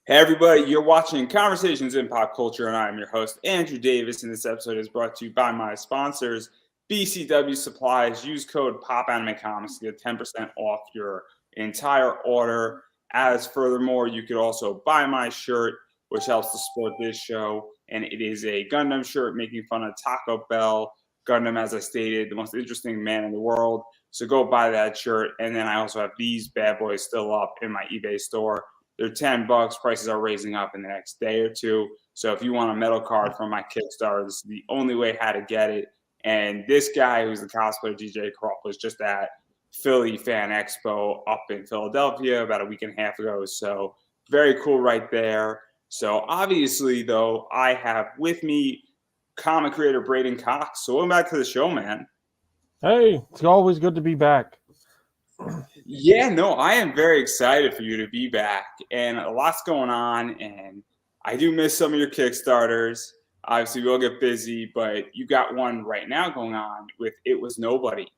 Hey everybody, you're watching Conversations in Pop Culture, and I'm your host, Andrew Davis, and this episode is brought to you by my sponsors, BCW Supplies. Use code POPANIMECOMICS to get 10% off your entire order. As furthermore, you could also buy my shirt, which helps to support this show, and it is a Gundam shirt making fun of Taco Bell. Gundam, as I stated, the most interesting man in the world. So go buy that shirt, and then I also have these bad boys still up in my eBay store. They're $10. Prices are raising up in the next day or two. So if you want a metal card from my Kickstarter, this is the only way how to get it. And this guy, who's the cosplayer DJ Kropp, was just at Philly Fan Expo up in Philadelphia about a week and a half ago. So very cool right there. So obviously, though, I have with me comic creator Braiden Cox. So welcome back to the show, man. Hey, it's always good to be back. Yeah, no, I am very excited for you to be back, and a lot's going on, and I do miss some of your Kickstarters. Obviously, we'll get busy, but you got one right now going on with It Was Nobody.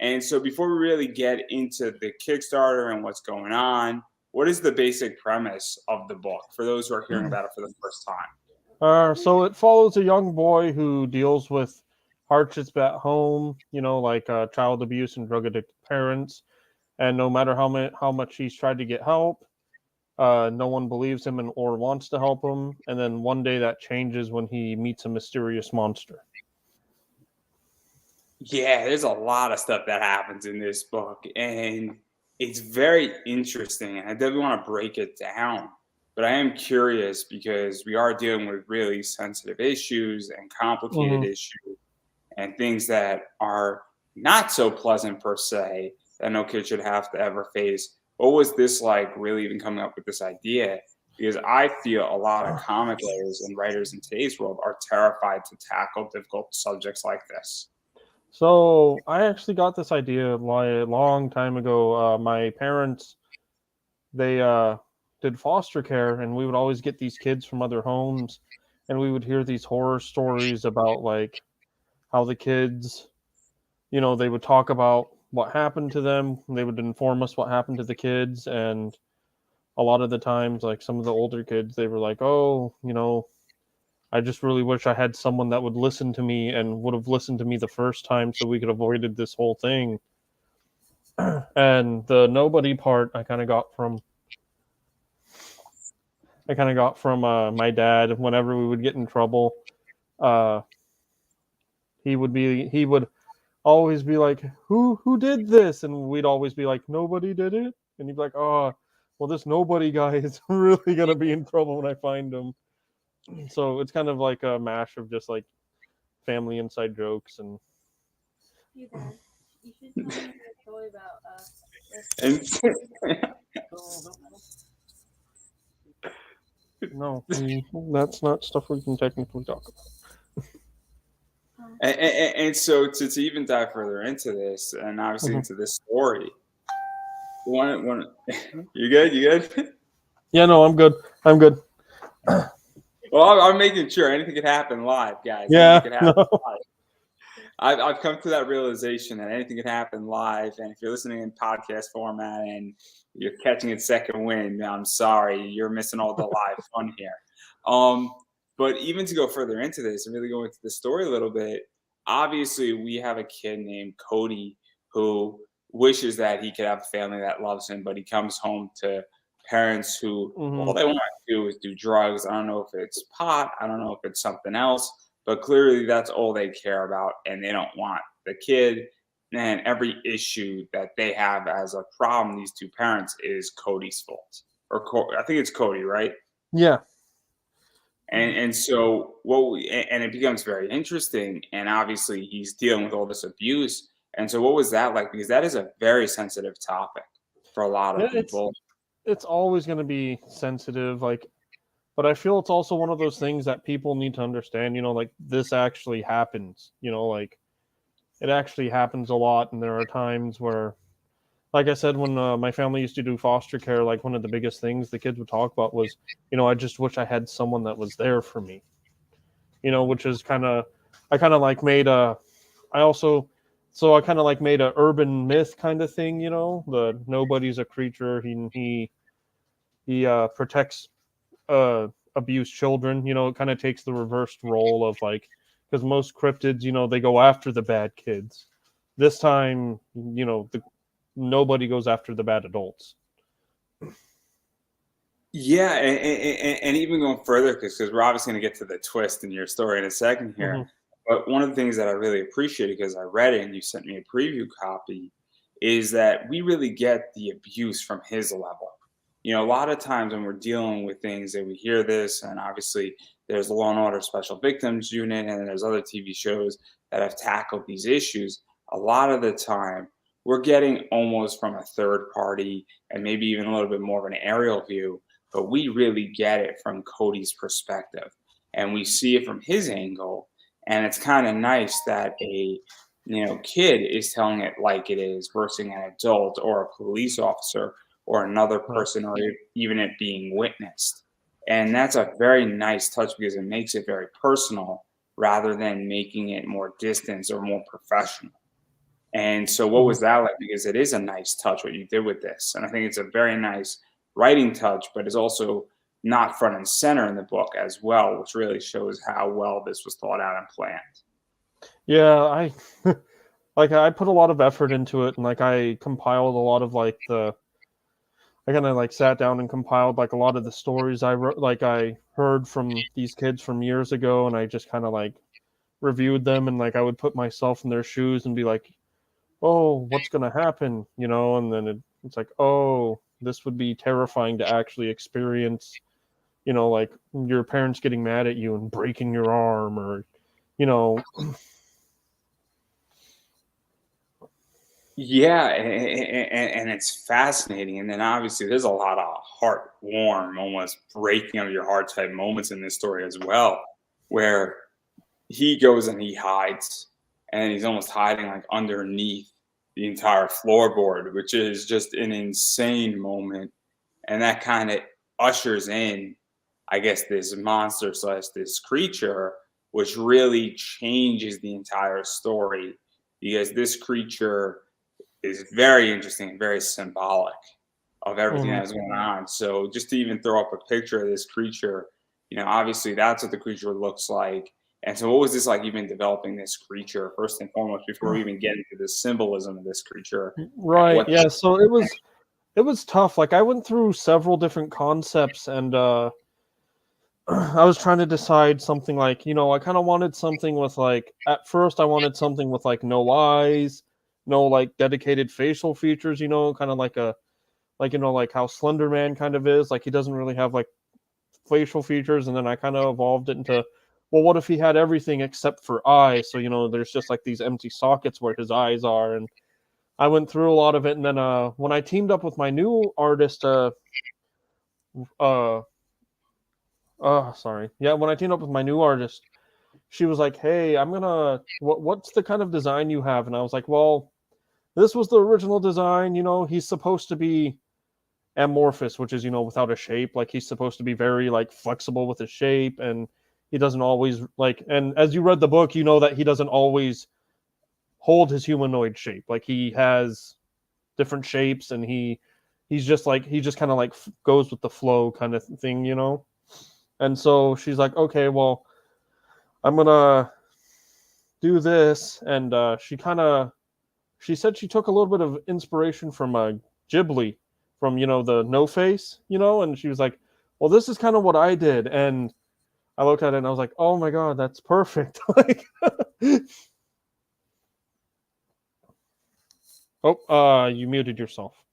And so before we really get into the Kickstarter and what's going on, what is the basic premise of the book for those who are hearing about it for the first time? So it follows a young boy who deals with hardships at home, like child abuse and drug addicted parents. And no matter how much he's tried to get help, no one believes him or wants to help him. And then one day that changes when he meets a mysterious monster. Yeah, there's a lot of stuff that happens in this book, and it's very interesting. I definitely want to break it down, but I am curious because we are dealing with really sensitive issues and complicated issues and things that are not so pleasant per se that no kid should have to ever face. What was this like really even coming up with this idea? Because I feel a lot of comic writers and writers in today's world are terrified to tackle difficult subjects like this. So I actually got this idea a long time ago. My parents, they did foster care, and we would always get these kids from other homes, and we would hear these horror stories about like how the kids, they would talk about what happened to them. They would inform us what happened to the kids, and a lot of the times, like some of the older kids, they were like, "Oh, I just really wish I had someone that would listen to me and would have listened to me the first time so we could have avoided this whole thing." And the nobody part I kind of got from my dad. Whenever we would get in trouble, he would always be like, who did this? And we'd always be like, nobody did it. And he'd be like, oh, well, this nobody guy is really gonna be in trouble when I find him. So it's kind of like a mash of just like family inside jokes. And you should tell me a story about no, that's not stuff we can technically talk about. And so to even dive further into this, and obviously into this story, you good? Yeah, no, I'm good. Well, I'm making sure anything could happen live, guys. Yeah, anything could happen live. I've come to that realization that anything could happen live, and if you're listening in podcast format and you're catching it second wind, I'm sorry, you're missing all the live fun here. But even to go further into this and really go into the story a little bit, obviously we have a kid named Cody who wishes that he could have a family that loves him, but he comes home to parents who all they want to do is do drugs. I don't know if it's pot, I don't know if it's something else, but clearly that's all they care about, and they don't want the kid. And every issue that they have as a problem, these two parents, is Cody's fault. I think it's Cody, right? Yeah. And so and it becomes very interesting. And obviously he's dealing with all this abuse. And so what was that like? Because that is a very sensitive topic for a lot of people. It's always going to be sensitive, but I feel it's also one of those things that people need to understand, like this actually happens, like it actually happens a lot. And there are times where, like I said, when my family used to do foster care, like one of the biggest things the kids would talk about was, I just wish I had someone that was there for me, which is I kind of like made a urban myth kind of thing, the nobody's a creature. He protects abuse children. You know, it kind of takes the reversed role of like, because most cryptids, you know, they go after the bad kids. This time, you know, nobody goes after the bad adults. Yeah, and even going further, because we're obviously going to get to the twist in your story in a second here. Mhm. But one of the things that I really appreciated, because I read it and you sent me a preview copy, is that we really get the abuse from his level. You know, a lot of times when we're dealing with things that we hear this, and obviously there's the Law and Order Special Victims Unit, and there's other TV shows that have tackled these issues. A lot of the time, we're getting almost from a third party and maybe even a little bit more of an aerial view, but we really get it from Cody's perspective, and we see it from his angle. And it's kind of nice that a kid is telling it like it is versus an adult or a police officer or another Right. person, or even it being witnessed. And that's a very nice touch because it makes it very personal rather than making it more distant or more professional. And so what was that like? Because it is a nice touch what you did with this. And I think it's a very nice writing touch, but it's also not front and center in the book as well, which really shows how well this was thought out and planned. Yeah, I like I put a lot of effort into it, and like I compiled a lot of like I kind of like sat down and compiled like a lot of the stories I wrote, like I heard from these kids from years ago, and I just kind of like reviewed them, and like I would put myself in their shoes and be like, oh, what's gonna happen, you know? And then it's like, oh, this would be terrifying to actually experience, you know, like your parents getting mad at you and breaking your arm, or you know. Yeah, and it's fascinating. And then obviously there's a lot of heartwarm, almost breaking of your heart type moments in this story as well, where he goes and he hides, and he's almost hiding like underneath the entire floorboard, which is just an insane moment. And that kind of ushers in, I guess, this monster slash this creature, which really changes the entire story, because this creature is very interesting and very symbolic of everything Mhm. that's going on. So just to even throw up a picture of this creature, obviously that's what the creature looks like. And so what was this like even developing this creature first and foremost before we even get into the symbolism of this creature? Right, What yeah, so it was tough. Like I went through several different concepts, and I was trying to decide something like, you know, I kind of wanted something with like, at first I wanted something with like no eyes, no like dedicated facial features, you know, kind of like you know, like how Slender Man kind of is, like he doesn't really have like facial features. And then I kind of evolved it into, well, what if he had everything except for eyes? So, you know, there's just like these empty sockets where his eyes are. And I went through a lot of it. And then when I teamed up with my new artist, uh, sorry. Yeah, when I teamed up with my new artist, she was like, "Hey, what's the kind of design you have?" And I was like, "Well, this was the original design. You know, he's supposed to be amorphous, which is, you know, without a shape. Like he's supposed to be very like flexible with his shape, and he doesn't always like. And as you read the book, you know that he doesn't always hold his humanoid shape. Like he has different shapes, and he's just like he just kind of like goes with the flow kind of thing, you know." And so she's like, "Okay, well, I'm gonna do this," and she said she took a little bit of inspiration from Ghibli, from, you know, the No Face, you know, and she was like, "Well, this is kind of what I did," and I looked at it and I was like, "Oh my god, that's perfect!" Like, oh, you muted yourself.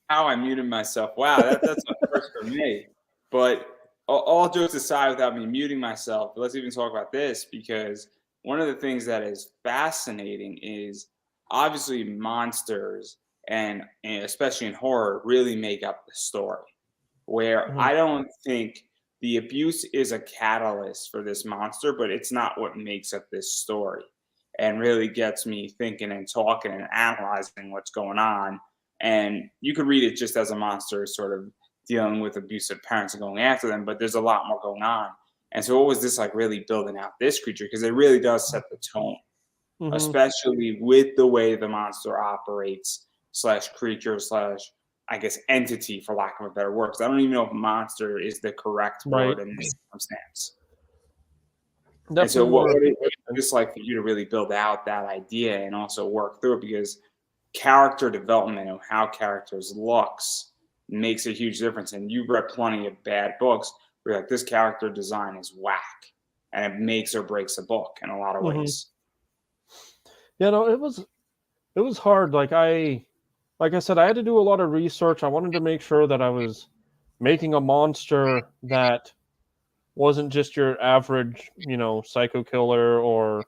how I muted myself. Wow, that's a first for me. But all jokes aside, without me muting myself, let's even talk about this, because one of the things that is fascinating is obviously monsters, and especially in horror, really make up the story. Where Mhm. I don't think the abuse is a catalyst for this monster, but it's not what makes up this story and really gets me thinking and talking and analyzing what's going on. And you could read it just as a monster sort of dealing with abusive parents and going after them, but there's a lot more going on. And so, what was this like really building out this creature? Because it really does set the tone, Mhm. especially with the way the monster operates slash creature slash I guess, entity, for lack of a better word. 'Cause I don't even know if monster is the correct Right. word in this circumstance. And Definitely so more. what is this like for you to really build out that idea and also work through it? Because character development and how characters looks makes a huge difference. And you've read plenty of bad books where like this character design is whack and it makes or breaks a book in a lot of Mhm. ways. Yeah, no, it was hard. Like I said, I had to do a lot of research. I wanted to make sure that I was making a monster that wasn't just your average, psycho killer or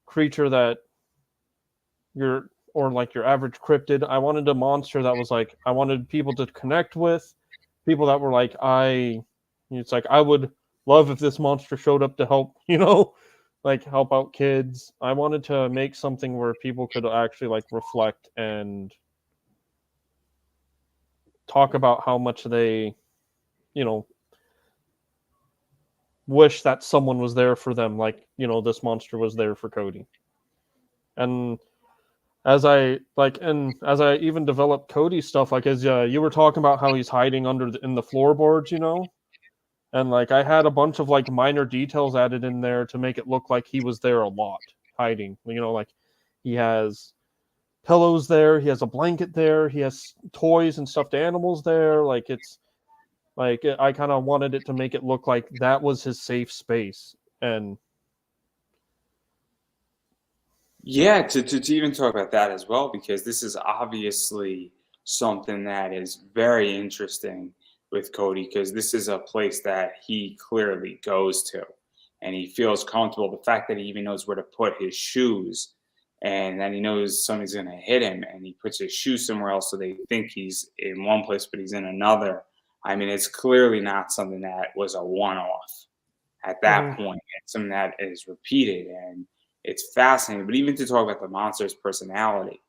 creature that or like your average cryptid. I wanted a monster that was like I wanted people to connect with, people that were like it's like I would love if this monster showed up to help, like help out kids. I wanted to make something where people could actually like reflect and talk about how much they, you know, wish that someone was there for them, like, this monster was there for Cody. And as I even developed Cody's stuff, like as you were talking about how he's hiding in the floorboards, and like I had a bunch of like minor details added in there to make it look like he was there a lot, hiding. Like he has pillows there, he has a blanket there, he has toys and stuffed animals there. Like it's like I kind of wanted it to make it look like that was his safe space. And Yeah, to even talk about that as well, because this is obviously something that is very interesting with Cody, because this is a place that he clearly goes to and he feels comfortable. The fact that he even knows where to put his shoes and that he knows somebody's going to hit him and he puts his shoes somewhere else so they think he's in one place, but he's in another. I mean, it's clearly not something that was a one off at that Mhm. point. It's something that is repeated and it's fascinating. But even to talk about the monster's personality,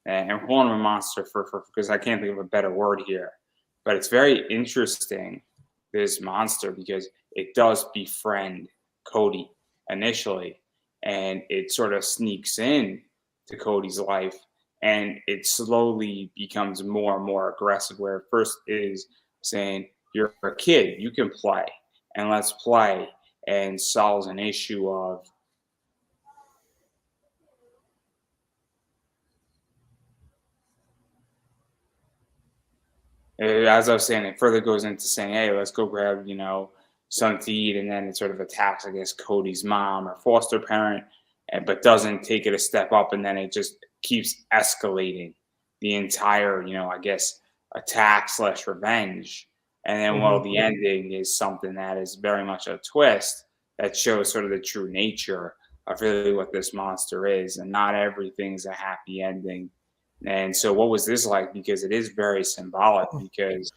and I'm calling him a monster for because I can't think of a better word here, but it's very interesting, this monster, because it does befriend Cody initially, and it sort of sneaks in to Cody's life, and it slowly becomes more and more aggressive. Where at first is saying, "You're a kid, you can play, and let's play," and solves an issue of as I was saying, it further goes into saying, "Hey, let's go grab, something to eat," and then it sort of attacks, I guess, Cody's mom or foster parent, but doesn't take it a step up, and then it just keeps escalating the entire, I guess, attack slash revenge. And then, well, Mhm. the ending is something that is very much a twist that shows sort of the true nature of really what this monster is, and not everything's a happy ending. And so, what was this like? Because it is very symbolic. Because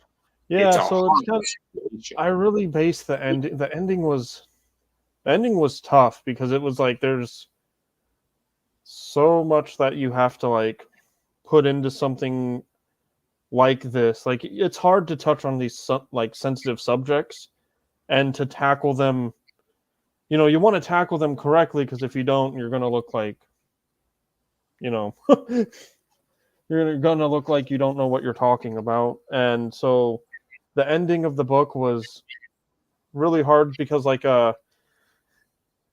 it's Yeah, a so it's horrible kind of situation. I really based the ending. The ending was tough because it was like there's so much that you have to like put into something like this. Like it's hard to touch on these like sensitive subjects and to tackle them. You want to tackle them correctly because if you don't, you're going to look like, you know, you're going to look like you don't know what you're talking about. And so the ending of the book was really hard because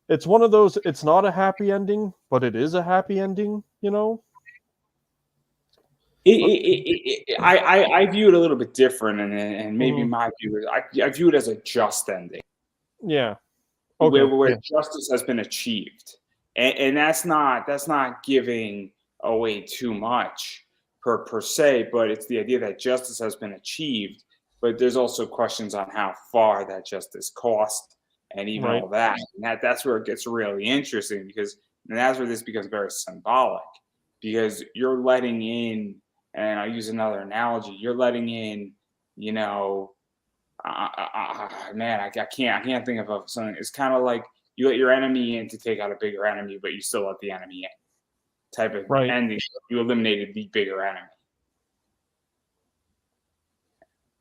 it's one of those, it's not a happy ending, but it is a happy ending. But I view it a little bit different, and maybe mhm, my view is I view it as a just ending, yeah, where okay, where yeah, justice has been achieved, and that's not giving away too much per se, but it's the idea that justice has been achieved, but there's also questions on how far that justice cost, and even right, all that, and that's where it gets really interesting, because and that's where this becomes very symbolic, because you're letting in, and I'll use another analogy, you're letting in, you know, man, I can't think of something. It's kind of like you let your enemy in to take out a bigger enemy, but you still let the enemy in. Type of right. ending. You eliminated the bigger enemy,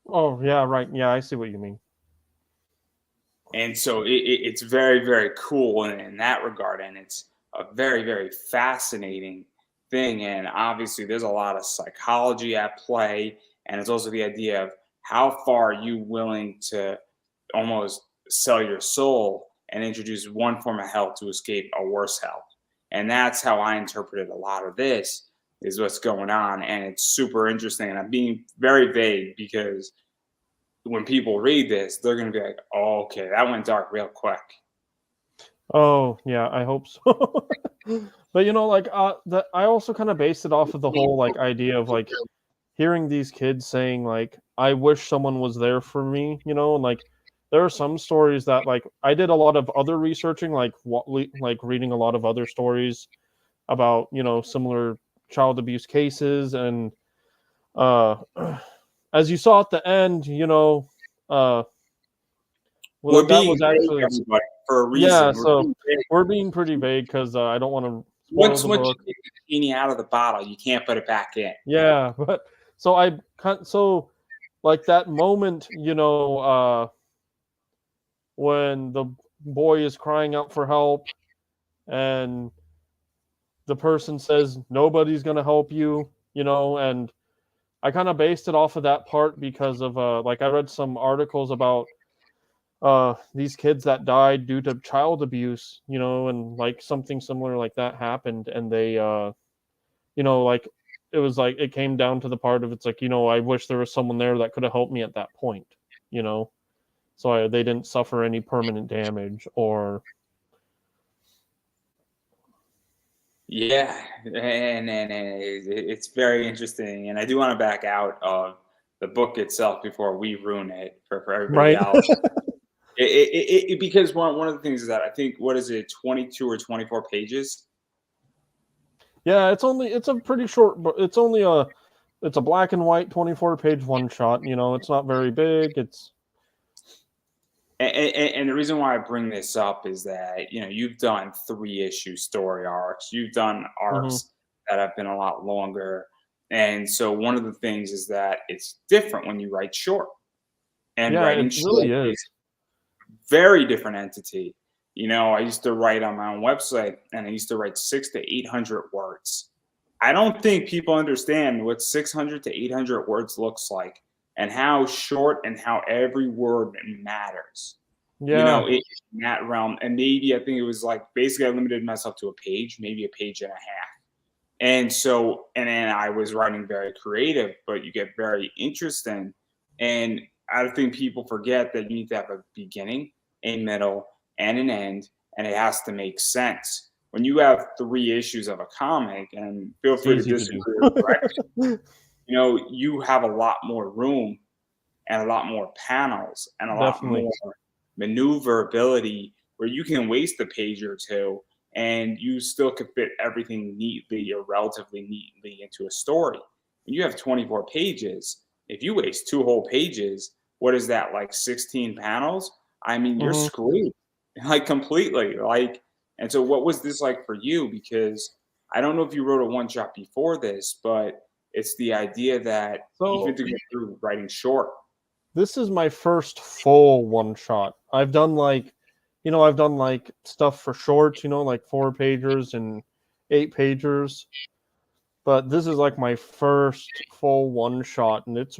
Oh, yeah, right. Yeah, I see what you mean. and so it's very very cool in that regard, and it's a very very fascinating thing. And obviously, there's a lot of psychology at play, And it's also the idea of how far are you willing to almost sell your soul and introduce one form of hell to escape a worse hell. And that's how I interpreted a lot of this, is what's going on. And it's super interesting. And I'm being very vague because when people read this, they're going to be like, oh, okay, that went dark real quick. Oh, yeah, I hope so. But like I also kind of based it off of the whole like idea of like hearing these kids saying like, I wish someone was there for me, and like there are some stories that like I did a lot of other researching, like reading a lot of other stories about similar child abuse cases, and as you saw at the end, We're that being was vague, actually everybody, for a yeah. reason. So we're being pretty vague because I don't want to spoil Once the you book. take the genie out of the bottle, you can't put it back in. Yeah, but so like that moment, when the boy is crying out for help and the person says nobody's gonna help you, and I kind of based it off of that part because of like I read some articles about these kids that died due to child abuse, and like something similar like that happened, and they like it was like it came down to the part of it's like, I wish there was someone there that could have helped me at that point, so they didn't suffer any permanent damage or. Yeah, and it's very interesting. And I do want to back out of the book itself before we ruin it for everybody Right. else. Because one of the things is that I think, what is it, 22 or 24 pages? Yeah, it's a pretty short book. It's a black and white 24-page one shot. It's not very big. And the reason why I bring this up is that, you've done 3-issue story arcs. You've done arcs that have been a lot longer. And so one of the things is that it's different when you write short. And Yeah, writing it really short is. is very different entity. I used to write on my own website, and I used to write 600 to 800 words. I don't think people understand what 600 to 800 words looks like, and how short and how every word matters. Yeah. In that realm. And maybe I think it was like basically I limited myself to a page, maybe a page and a half. And so, and then I was writing very creative, but you get very interesting. And I think people forget that you need to have a beginning, a middle, and an end, and it has to make sense. When you have 3 issues of a comic, and feel free to Easy to disagree do. or correct me, you have a lot more room and a lot more panels and a lot Definitely. more maneuverability where you can waste a page or two and you still could fit everything neatly or relatively neatly into a story. When you have 24 pages, if you waste 2 whole pages, what is that, like 16 panels? I mean, you're screwed, like completely. And so what was this like for you? Because I don't know if you wrote a one shot before this, but it's the idea that even to go through writing short. This is my first full one shot. I've done like stuff for shorts, like 4-pagers and 8-pagers. But this is like my first full one shot, and it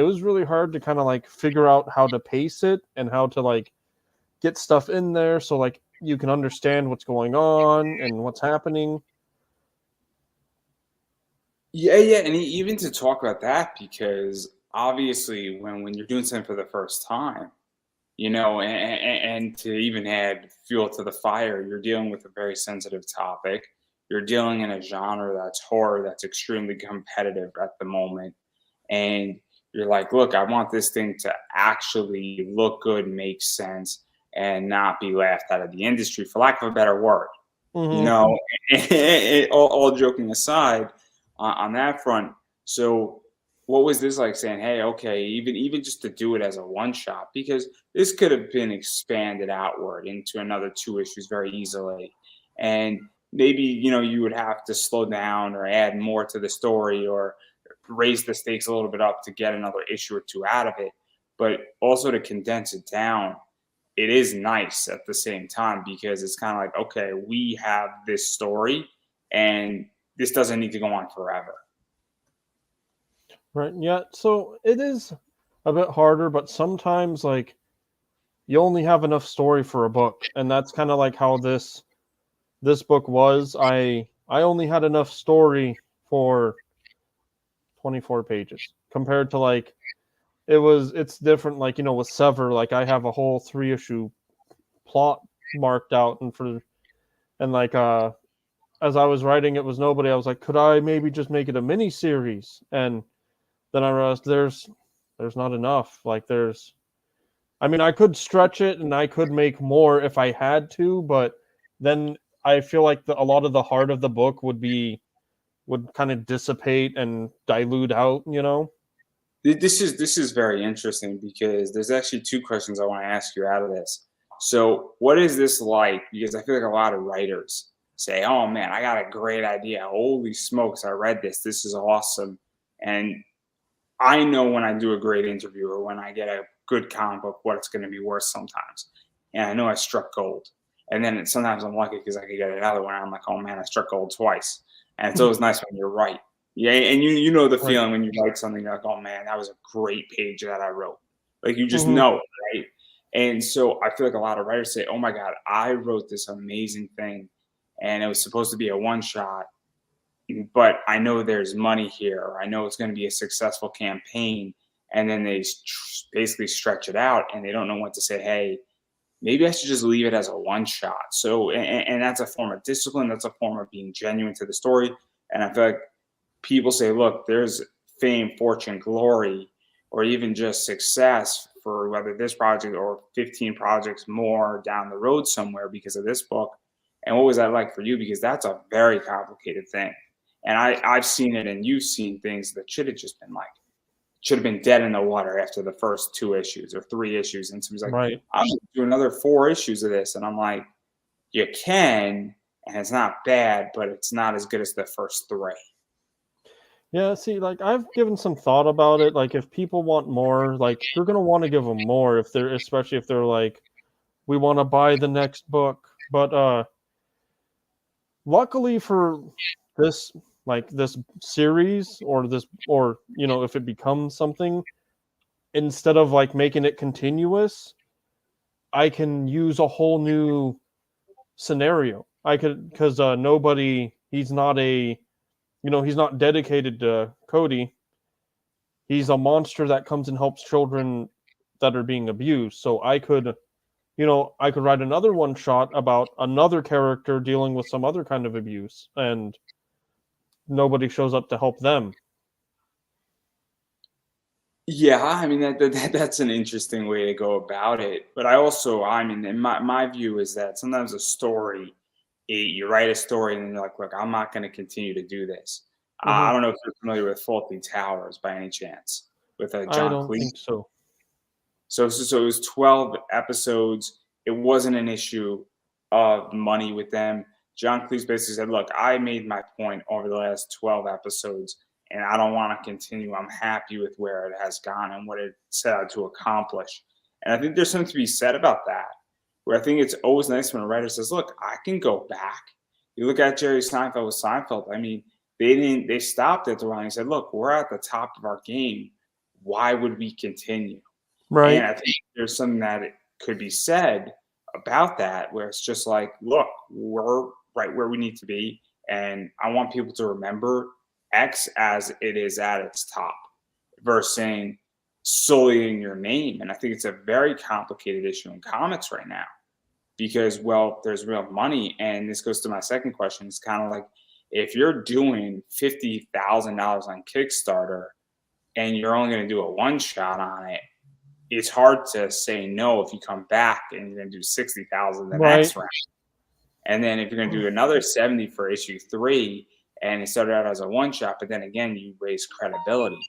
was really hard to kind of like figure out how to pace it and how to like get stuff in there so like you can understand what's going on and what's happening. Yeah, and even to talk about that, because obviously when you're doing something for the first time, and to even add fuel to the fire, you're dealing with a very sensitive topic. You're dealing in a genre that's horror, that's extremely competitive at the moment. And you're like, look, I want this thing to actually look good, make sense, and not be laughed out of the industry, for lack of a better word. All joking aside, on that front. So what was this like, saying, hey, okay, even just to do it as a one shot, because this could have been expanded outward into another 2 issues very easily. And maybe, you would have to slow down or add more to the story or raise the stakes a little bit up to get another issue or 2 out of it. But also to condense it down, it is nice at the same time, because it's kind of like, okay, we have this story and this doesn't need to go on forever. Right. Yeah. So it is a bit harder, but sometimes like you only have enough story for a book, and that's kind of like how this book was. I only had enough story for 24 pages compared to like it's different, like, you know, with Sever, like I have a whole 3 issue plot marked out, and like as I was writing It Was Nobody, I was like, could I maybe just make it a mini series? And then I realized there's not enough. Like I mean, I could stretch it and I could make more if I had to, but then I feel like a lot of the heart of the book would kind of dissipate and dilute out, you know? This is very interesting because there's actually two questions I want to ask you out of this. So, what is this like? Because I feel like a lot of writers say, "Oh man, I got a great idea. Holy smokes, I read this. This is awesome." And I know when I do a great interview or when I get a good comic book, what it's going to be worth sometimes. And I know I struck gold. And then sometimes I'm lucky because I could get another one. I'm like, oh man, I struck gold twice. And it's always nice when you're right. Yeah, and you know the Right. feeling when you write something, you're like, oh man, that was a great page that I wrote. Like you just Mhm. know it, right? And so I feel like a lot of writers say, oh my God, I wrote this amazing thing and it was supposed to be a one shot, but I know there's money here, or I know it's going to be a successful campaign. And then they basically stretch it out and they don't know what to say. Hey, maybe I should just leave it as a one shot. So, and that's a form of discipline. That's a form of being genuine to the story. And I feel like people say, look, there's fame, fortune, glory, or even just success for whether this project or 15 projects more down the road somewhere because of this book. And what was that like for you? Because that's a very complicated thing. And I've seen it and you've seen things that should have just been like, should have been dead in the water after the first 2 issues or 3 issues. And somebody's like, Right. I'm going to do another 4 issues of this. And I'm like, you can, and it's not bad, but it's not as good as the first 3. Yeah, see, like I've given some thought about it. Like if people want more, like you're gonna want to give them more if they're, especially if they're like, we want to buy the next book. But luckily for this, like this series or this, or you know, if it becomes something, instead of like making it continuous, I can use a whole new scenario. I could, because nobody, he's not a, you know, he's not dedicated to Cody. He's a monster that comes and helps children that are being abused. So I could, you know, I could write another one shot about another character dealing with some other kind of abuse, and nobody shows up to help them. Yeah, I mean that's an interesting way to go about it. But I also, I mean, in my view is that sometimes a story, you write a story and then you're like, look, I'm not going to continue to do this. I Hmm. don't know if you're familiar with Faulty Towers by any chance with I John don't Cleese. think so. So it was 12 episodes. It wasn't an issue of money with them. John Cleese basically said, look, I made my point over the last 12 episodes, and I don't want to continue. I'm happy with where it has gone and what it set out to accomplish. And I think there's something to be said about that, where I think it's always nice when a writer says, look, I can go back. You look at Jerry Seinfeld with Seinfeld. I mean, they stopped at the line and said, look, we're at the top of our game. Why would we continue? And Right. I think there's something that it could be said about that, where it's just like, look, we're right where we need to be. And I want people to remember X as it is at its top versus saying solely in your name. And I think it's a very complicated issue in comics right now because, well, there's real money. And this goes to my second question. It's kind of like if you're doing $50,000 on Kickstarter and you're only going to do a one shot on it, it's hard to say no if you come back and you're going to do 60,000 the Right. next round. And then if you're going to do another 70 for issue 3 and it started out as a one shot, but then again, you raise credibility.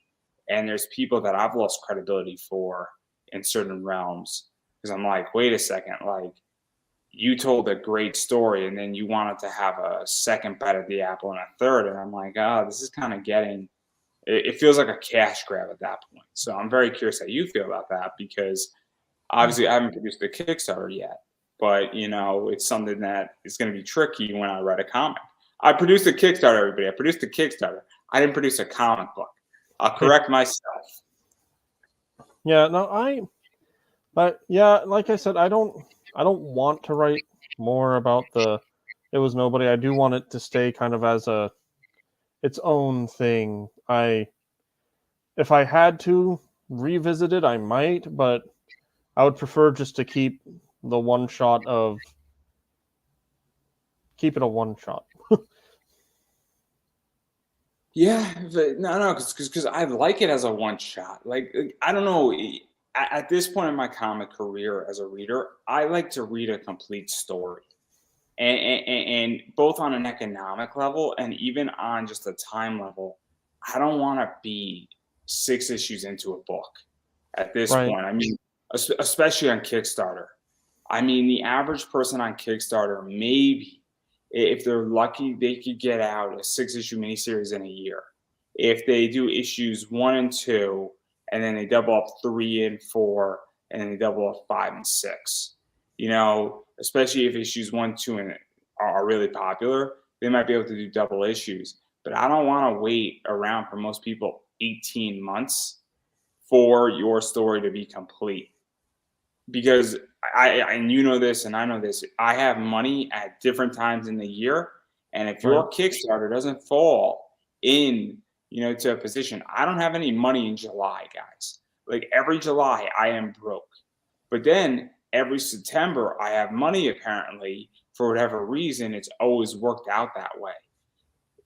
And there's people that I've lost credibility for in certain realms because I'm like, wait a second, like you told a great story and then you wanted to have a second bite of the apple and a third. And I'm like, oh, this is kind of getting, it feels like a cash grab at that point. So I'm very curious how you feel about that because obviously I haven't produced a Kickstarter yet, but you know, it's something that is going to be tricky when I write a comic. I produced a Kickstarter, everybody. I produced a Kickstarter. I didn't produce a comic book. I'll correct myself. Yeah, no, but yeah, like I said, I don't want to write more about the It Was Nobody. I do want it to stay kind of as its own thing. If I had to revisit it, I might, but I would prefer just to keep the one shot of keep it a one shot. Yeah, but no, because I like it as a one shot. Like I don't know. At this point in my comic career as a reader, I like to read a complete story, and both on an economic level and even on just a time level. I don't want to be 6 issues into a book at this Right. point. I mean, especially on Kickstarter. I mean, the average person on Kickstarter, maybe if they're lucky, they could get out a 6 issue miniseries in a year. If they do issues 1 and 2, and then they double up 3 and 4, and then they double up 5 and 6. You know, especially if issues 1, 2, and are really popular, they might be able to do double issues. But I don't want to wait around for most people 18 months for your story to be complete. Because and you know this and I know this, I have money at different times in the year, and if your Kickstarter doesn't fall in, to a position, I don't have any money in July, guys. Like every July I am broke, but then every September I have money. Apparently, for whatever reason, it's always worked out that way.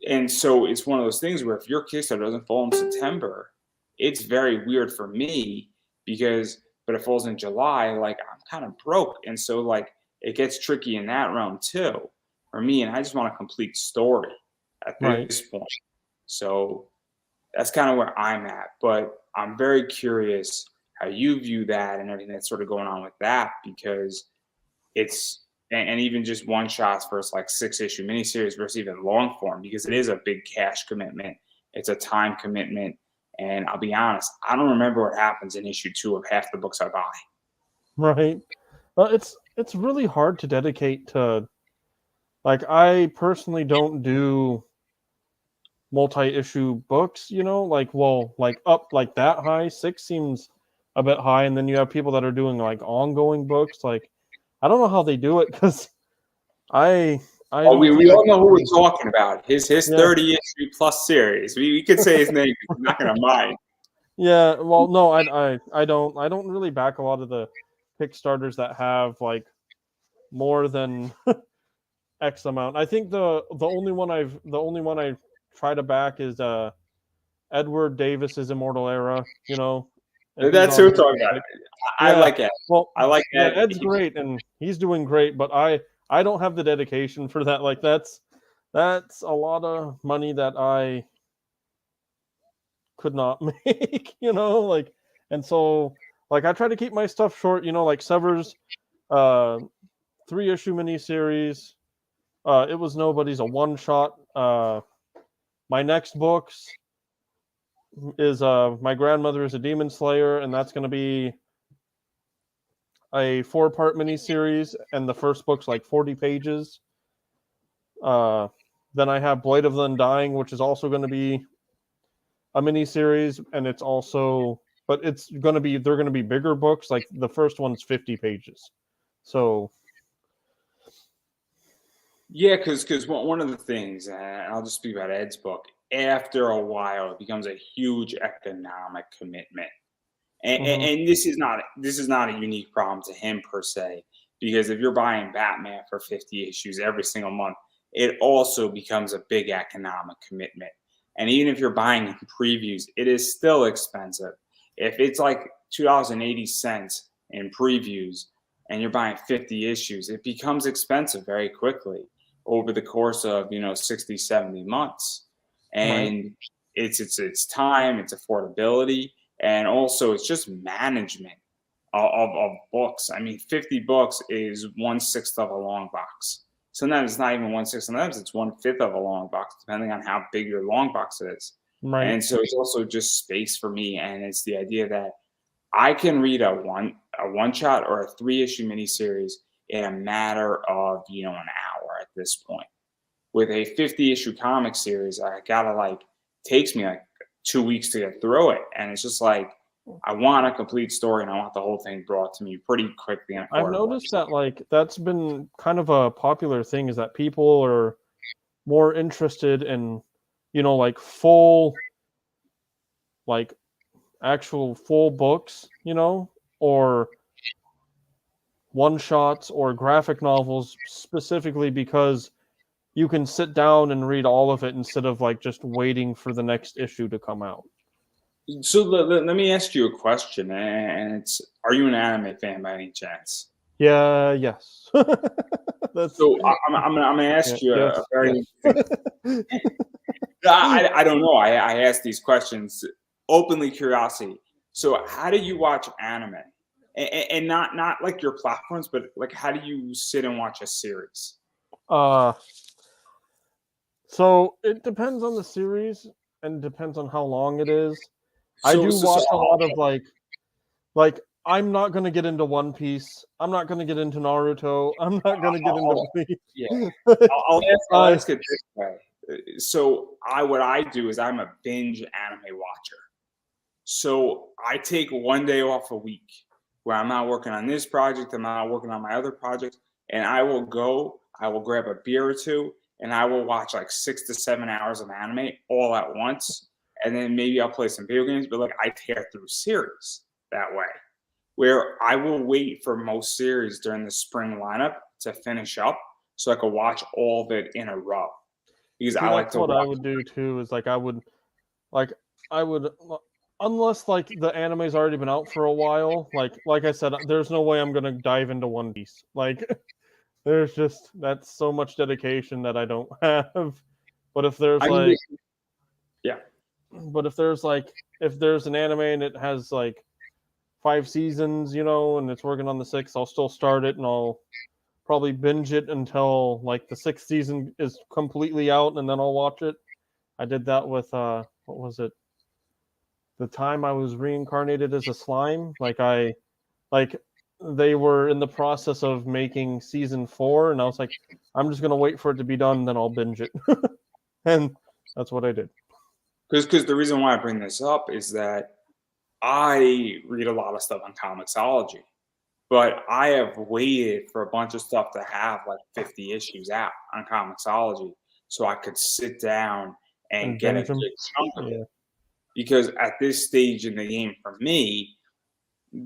And so it's one of those things where if your Kickstarter doesn't fall in September, it's very weird for me because, but it falls in July, like I'm kind of broke. And so like it gets tricky in that realm too for me. And I just want a complete story at this point. So that's kind of where I'm at. But I'm very curious how you view that and everything that's sort of going on with that, because it's, and even just one shots versus like 6 issue miniseries versus even long form, because it is a big cash commitment. It's a time commitment. And I'll be honest, I don't remember what happens in issue 2 of half the books I buy. Right. Well, it's really hard to dedicate to, like, I personally don't do multi-issue books, like up like that high. 6 seems a bit high, and then you have people that are doing like ongoing books. Like, I don't know how they do it, because we all know who we're talking about. His 30 issue plus series. We could say his name. He's not going to mind. Yeah, well, no, I don't really back a lot of the Kickstarters that have like more than X amount. I think the only one I try to back is Edward Davis's Immortal Era. That's who we're talking about. I like Ed. Well, I like Ed. Yeah, Ed's great and he's doing great, but I don't have the dedication for that. Like that's a lot of money that I could not make, and so like I try to keep my stuff short, like Sever's 3-issue miniseries. It Was Nobody's a one shot. My next books is My Grandmother is a Demon Slayer, and that's going to be a 4-part miniseries, and the first book's like 40 pages. Then I have Blade of the Undying, which is also going to be a miniseries, and it's also, but they're going to be bigger books. Like the first one's 50 pages. So yeah, because one of the things, and I'll just speak about Ed's book, after a while it becomes a huge economic commitment. And this is not a unique problem to him per se, because if you're buying Batman for 50 issues every single month, it also becomes a big economic commitment. And even if you're buying previews, it is still expensive. If it's like $2.80 in previews and you're buying 50 issues, it becomes expensive very quickly over the course of 60, 70 months. And it's time, it's affordability, and also it's just management of books. I mean, 50 books is 1/6 of a long box. Sometimes it's not even 1/6. Sometimes it's 1/5 of a long box, depending on how big your long box is. Right. And so it's also just space for me. And it's the idea that I can read a one shot or a 3-issue miniseries in a matter of an hour at this point. With a 50-issue comic series, I gotta takes me like 2 weeks to get through it. And it's just like, I want a complete story and I want the whole thing brought to me pretty quickly. And I've noticed that like that's been kind of a popular thing, is that people are more interested in, like full, like actual full books, or one shots or graphic novels, specifically because you can sit down and read all of it instead of like just waiting for the next issue to come out. So let me ask you a question, and it's: are you an anime fan by any chance? Yeah. Yes. So I'm gonna ask you yes, a very. yes. I don't know. I ask these questions openly curiosity. So how do you watch anime, and not like your platforms, but like how do you sit and watch a series? So it depends on the series and depends on how long it is. I So, do so, watch so a lot of like I'm not gonna get into One Piece. I'm not gonna get into Naruto. I'm not gonna get into yeah. Bleach. I'll ask it this way. So what I do is I'm a binge anime watcher. So I take one day off a week where I'm not working on this project, I'm not working on my other project, and I will grab a beer or two, and I will watch like 6 to 7 hours of anime all at once. And then maybe I'll play some video games, but like I tear through series that way. Where I will wait for most series during the spring lineup to finish up so I can watch all of it in a row. Because See, I like that's to what watch. I would do too. Is like I would, unless like the anime's already been out for a while. Like I said, there's no way I'm gonna dive into One Piece. Like that's so much dedication that I don't have. But if there's I mean, yeah. but if there's an anime and it has like 5 seasons, and it's working on the 6th, I'll still start it and I'll probably binge it until like the 6th season is completely out, and then I'll watch it. I did that with what was it? The time I was reincarnated as a slime. Like they were in the process of making season 4, and I was like, I'm just gonna wait for it to be done, then I'll binge it. And that's what I did. Because the reason why I bring this up is that I read a lot of stuff on Comixology, but I have waited for a bunch of stuff to have like 50 issues out on Comixology so I could sit down and get a binge 'em. good chunk of Yeah. it. Because at this stage in the game for me,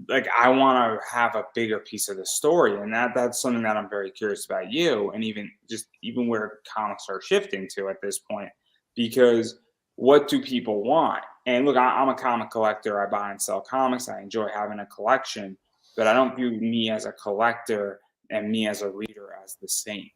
like I want to have a bigger piece of the story, and that's something that I'm very curious about you, and even where comics are shifting to at this point, because what do people want? And look, I'm a comic collector. I buy and sell comics. I enjoy having a collection, but I don't view me as a collector and me as a reader as the same.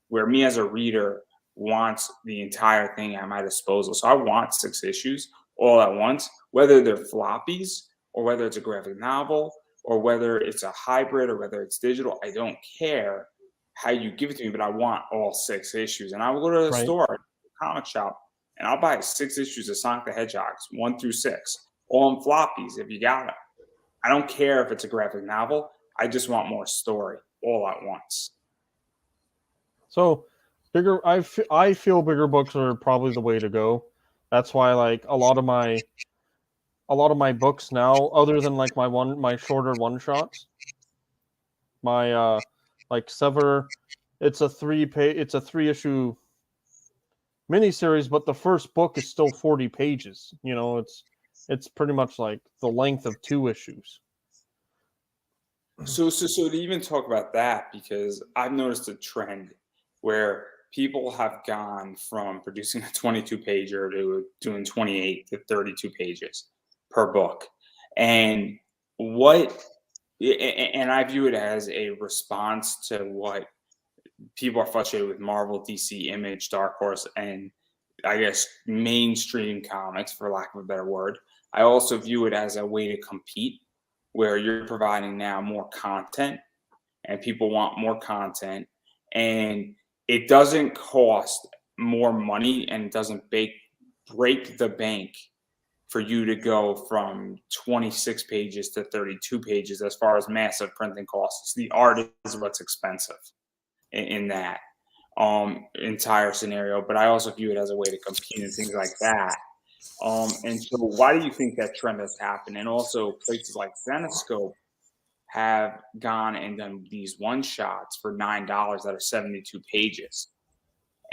Where me as a reader wants the entire thing at my disposal, so I want 6 issues all at once, whether they're floppies or whether it's a graphic novel, or whether it's a hybrid, or whether it's digital. I don't care how you give it to me, but I want all 6 issues. And I will go to the Right. store, comic shop, and I'll buy 6 issues of Sonic the Hedgehogs, 1 through 6, all in floppies if you got it. I don't care if it's a graphic novel. I just want more story all at once. So I feel bigger books are probably the way to go. That's why like a lot of my books now, other than like my shorter one shots, my like Sever, it's a 3 issue miniseries, but the first book is still 40 pages. It's pretty much like the length of 2 issues. So to even talk about that, because I've noticed a trend where people have gone from producing a 22 pager to doing 28 to 32 pages per book. And I view it as a response to what people are frustrated with Marvel, DC, Image, Dark Horse, and I guess mainstream comics, for lack of a better word. I also view it as a way to compete, where you're providing now more content and people want more content, and it doesn't cost more money and it doesn't break the bank for you to go from 26 pages to 32 pages as far as massive printing costs. The art is what's expensive in that entire scenario, but I also view it as a way to compete and things like that. And so why do you think that trend has happened? And also places like Zenoscope have gone and done these one shots for $9 that are 72 pages.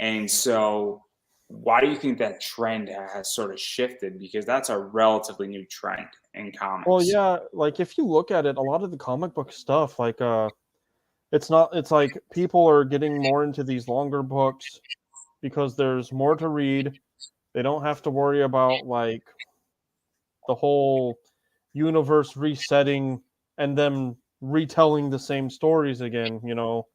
And so why do you think that trend has sort of shifted? Because that's a relatively new trend in comics. Well, yeah, like if you look at it, a lot of the comic book stuff, like it's like people are getting more into these longer books because there's more to read. They don't have to worry about like the whole universe resetting and them retelling the same stories again, you know.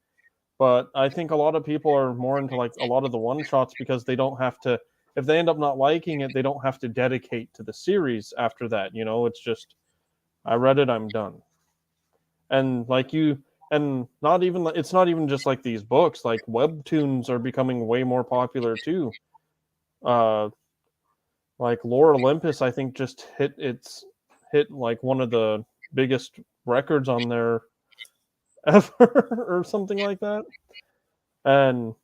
But I think a lot of people are more into like a lot of the one shots because they don't have to, if they end up not liking it, they don't have to dedicate to the series after that, you know. It's just, I read it, I'm done. And like you, and not even, it's not even just like these books, like webtoons are becoming way more popular too. Like Lore Olympus, I think just hit like one of the biggest records on there ever or something like that. And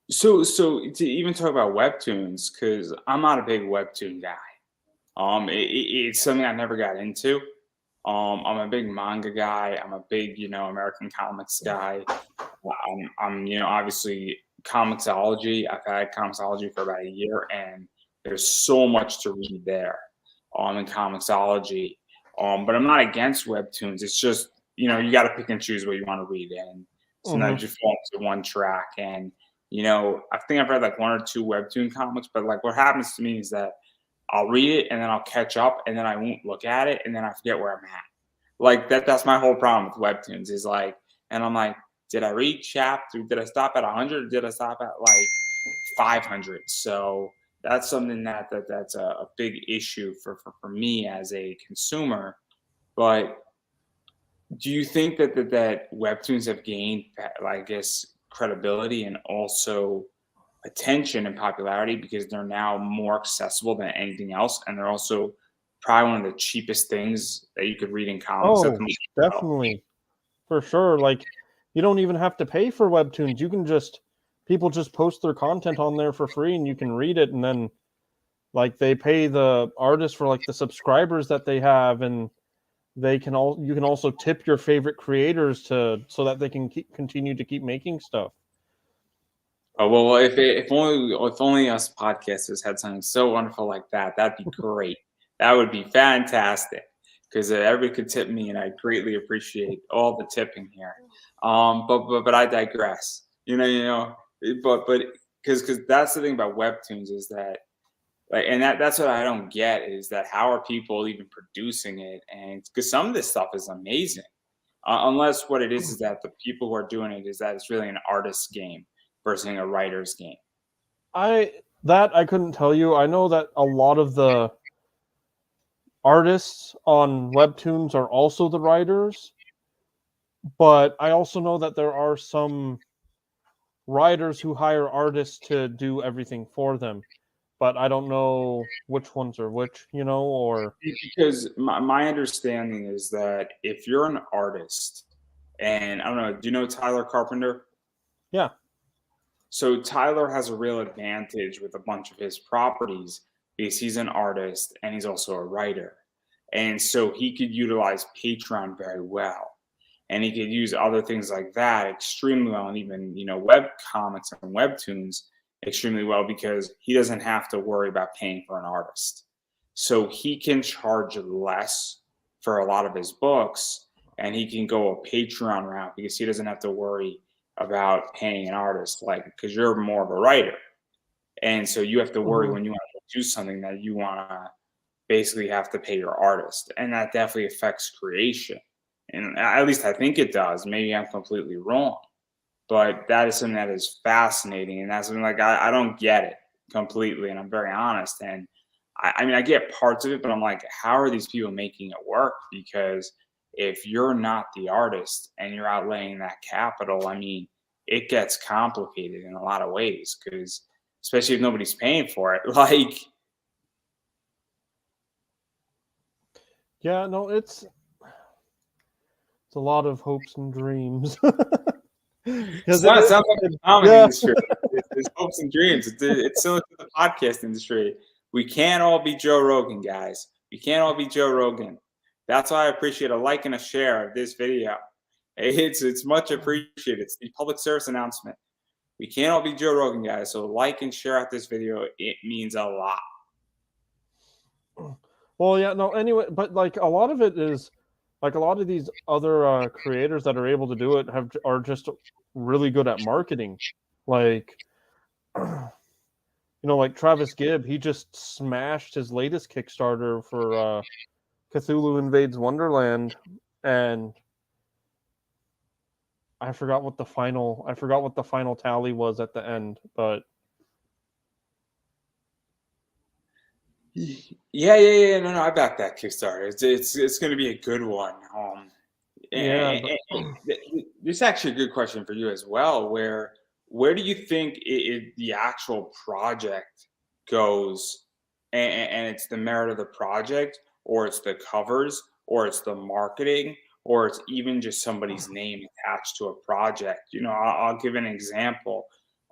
so to even talk about webtoons, because I'm not a big webtoon guy. It's something I never got into. I'm a big manga guy. I'm a big, American comics guy. I'm obviously comicsology. I've had comicsology for about a year, and there's so much to read there, in comicsology. But I'm not against webtoons. It's just, you got to pick and choose what you want to read, and sometimes you fall into one track. And I think I've read like one or two webtoon comics, but like what happens to me is that I'll read it and then I'll catch up and then I won't look at it and then I forget where I'm at. Like that's my whole problem with webtoons is like, and I'm like, did I read chapter? Did I stop at 100? Or did I stop at like 500? So that's something that's a big issue for me as a consumer. But do you think that webtoons have gained, I guess, credibility and also attention and popularity because they're now more accessible than anything else, and they're also probably one of the cheapest things that you could read in comics? oh, definitely, for sure. Like you don't even have to pay for webtoons. You can people just post their content on there for free, and you can read it, and then like they pay the artists for like the subscribers that they have, and you can also tip your favorite creators so that they can continue to keep making stuff. Oh well, if only us podcasters had something so wonderful like that, that'd be great. That would be fantastic because everybody could tip me, and I greatly appreciate all the tipping here. But I digress. But because that's the thing about webtoons is that, like, and that's what I don't get is that how are people even producing it? And because some of this stuff is amazing, unless what it is that the people who are doing it is that it's really an artist's game versus a writer's game. I couldn't tell you. I know that a lot of the artists on webtoons are also the writers, but I also know that there are some writers who hire artists to do everything for them. But I don't know which ones are which, or because my understanding is that if you're an artist, and I don't know, do you know Tyler Carpenter? Yeah. So Tyler has a real advantage with a bunch of his properties because he's an artist and he's also a writer. And so he could utilize Patreon very well. And he could use other things like that extremely well, and even, web comics and webtoons extremely well because he doesn't have to worry about paying for an artist. So he can charge less for a lot of his books, and he can go a Patreon route because he doesn't have to worry about paying an artist, like, because you're more of a writer. And so you have to worry when you want to do something that you want to basically have to pay your artist. And that definitely affects creation. And at least I think it does. Maybe I'm completely wrong. But that is something that is fascinating. And that's something like I don't get it completely. And I'm very honest. And I mean, I get parts of it, but I'm like, how are these people making it work? Because if you're not the artist and you're outlaying that capital, I mean, it gets complicated in a lot of ways because especially if nobody's paying for it. Like, yeah, no, it's a lot of hopes and dreams. It sounds like the comic industry. It's hopes and dreams. It's similar to the podcast industry. We can't all be Joe Rogan, guys. We can't all be Joe Rogan. That's why I appreciate a like and a share of this video. It's much appreciated. It's the public service announcement. We can't all be Joe Rogan, guys. So like and share out this video. It means a lot. Well, yeah, no, anyway, but like a lot of it is like a lot of these other creators that are able to do it are just really good at marketing. Like, like Travis Gibb, he just smashed his latest Kickstarter for Cthulhu Invades Wonderland, and I forgot what the final tally was at the end, but Yeah. No, I back that Kickstarter. It's going to be a good one. This is actually a good question for you as well. Where do you think the actual project goes, and it's the merit of the project, or it's the covers, or it's the marketing, or it's even just somebody's name attached to a project? I'll give an example.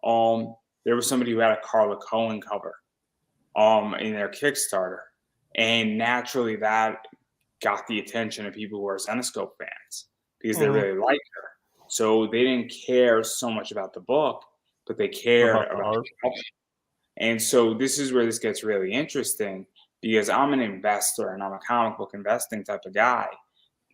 There was somebody who had a Carla Cohen cover in their Kickstarter, and naturally that got the attention of people who are Zenescope fans because they really liked her. So they didn't care so much about the book, but they cared about the cover. And so this is where this gets really interesting, because I'm an investor and I'm a comic book investing type of guy.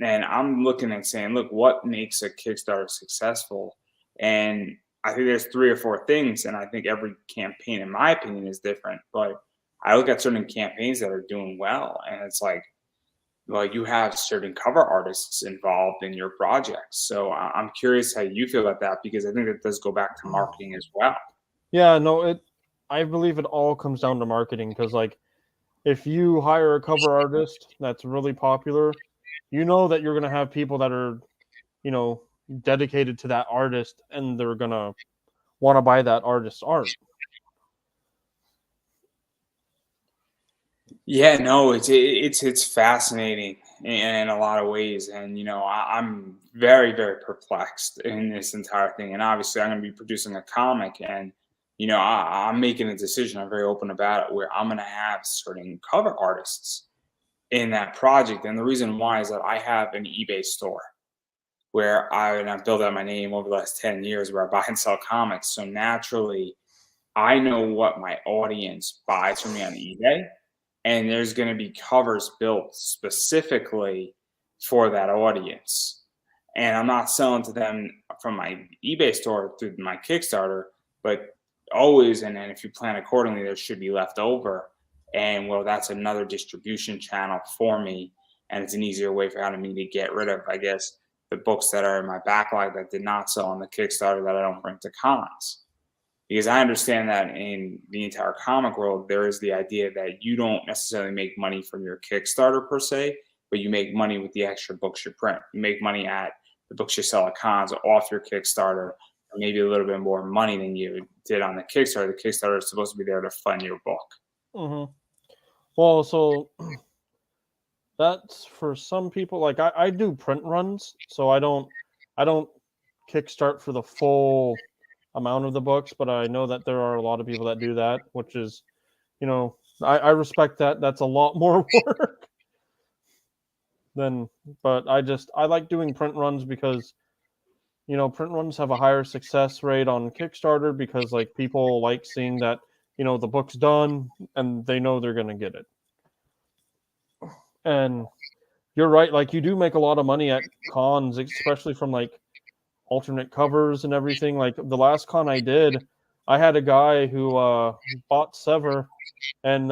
And I'm looking and saying, look, what makes a Kickstarter successful? And I think there's 3 or 4 things. And I think every campaign, in my opinion, is different. But I look at certain campaigns that are doing well, and it's like, well, you have certain cover artists involved in your projects. So I'm curious how you feel about that, because I think that does go back to marketing as well. Yeah, no, I believe it all comes down to marketing, because like if you hire a cover artist that's really popular, that you're going to have people that are, dedicated to that artist, and they're going to want to buy that artist's art. Yeah, no, it's fascinating in a lot of ways, and I'm very, very perplexed in this entire thing. And obviously, I'm going to be producing a comic, and I'm making a decision. I'm very open about it, where I'm going to have certain cover artists in that project. And the reason why is that I have an eBay store where I've built out my name over the last 10 years, where I buy and sell comics. So naturally, I know what my audience buys from me on eBay. And there's going to be covers built specifically for that audience. And I'm not selling to them from my eBay store through my Kickstarter, but always, and then if you plan accordingly, there should be left over. And well, that's another distribution channel for me. And it's an easier way for me to get rid of, I guess, the books that are in my backlog that did not sell on the Kickstarter that I don't bring to cons. Because I understand that in the entire comic world, there is the idea that you don't necessarily make money from your Kickstarter per se, but you make money with the extra books you print. You make money at the books you sell at cons off your Kickstarter, or maybe a little bit more money than you did on the Kickstarter. The Kickstarter is supposed to be there to fund your book. Mm-hmm. Well, so that's for some people. Like I do print runs, so I don't kickstart for the full amount of the books, but I know that there are a lot of people that do that, which is, I respect that. That's a lot more work but I like doing print runs because, print runs have a higher success rate on Kickstarter, because like people like seeing that, the book's done and they know they're going to get it. And you're right. Like you do make a lot of money at cons, especially from like alternate covers and everything. Like the last con I did, I had a guy who bought Sever, and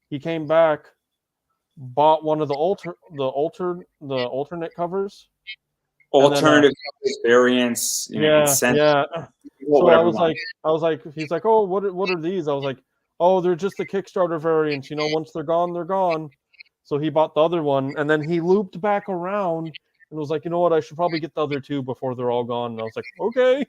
he came back, bought one of the alternate covers, Alternative variants, yeah. So I was like, he's like, oh, what are these? I was like, oh, they're just the Kickstarter variants. Once they're gone, they're gone. So he bought the other one, and then he looped back around and was like, you know what? I should probably get the other 2 before they're all gone. And I was like, okay.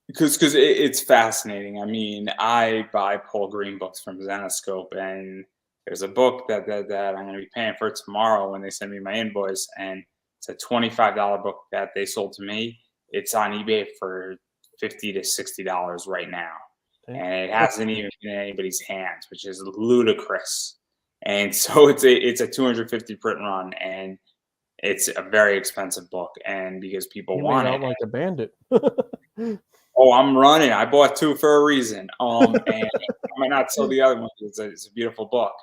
Because it's fascinating. I mean, I buy Paul Green books from Zenescope, and there's a book that I'm going to be paying for tomorrow when they send me my invoice, and it's a $25 book that they sold to me. It's on eBay for $50 to $60 right now, Dang. and it hasn't even been in anybody's hands, which is ludicrous. And so it's a 250 print run, and it's a very expensive book. And because people You want made it, out like a bandit. oh, I'm running. I bought 2 for a reason. And I might not sell the other one because it's a beautiful book.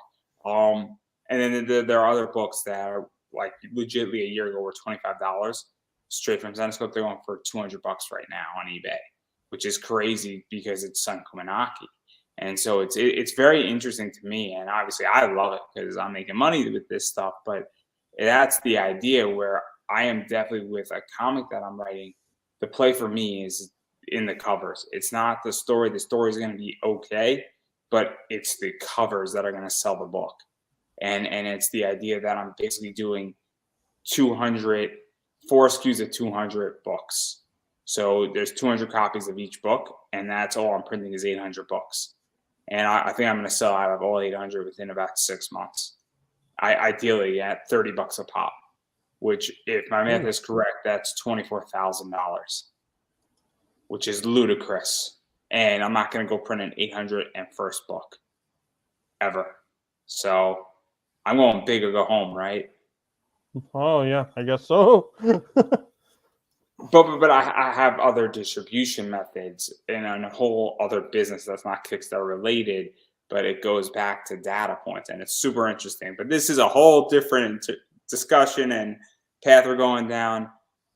And then there are other books that are like legitimately a year ago were $25 straight from Zenescope. They're going for $200 right now on eBay, which is crazy because it's Sun Kumanaki. And so it's very interesting to me. And obviously I love it because I'm making money with this stuff. But that's the idea where I am definitely with a comic that I'm writing. The play for me is in the covers. It's not the story. The story is going to be okay, but it's the covers that are going to sell the book. And it's the idea that I'm basically doing 4 SKUs of 200 books. So there's 200 copies of each book, and that's all I'm printing is 800 books. And I think I'm going to sell out of all 800 within about 6 months. Ideally at $30 a pop, which, if my math is correct, that's $24,000, which is ludicrous. And I'm not going to go print an 801st book ever. So I'm going big or go home, right? Oh yeah, I guess so. But I have other distribution methods and a whole other business that's not Kickstarter related, but it goes back to data points, and it's super interesting. But this is a whole different discussion and path we're going down.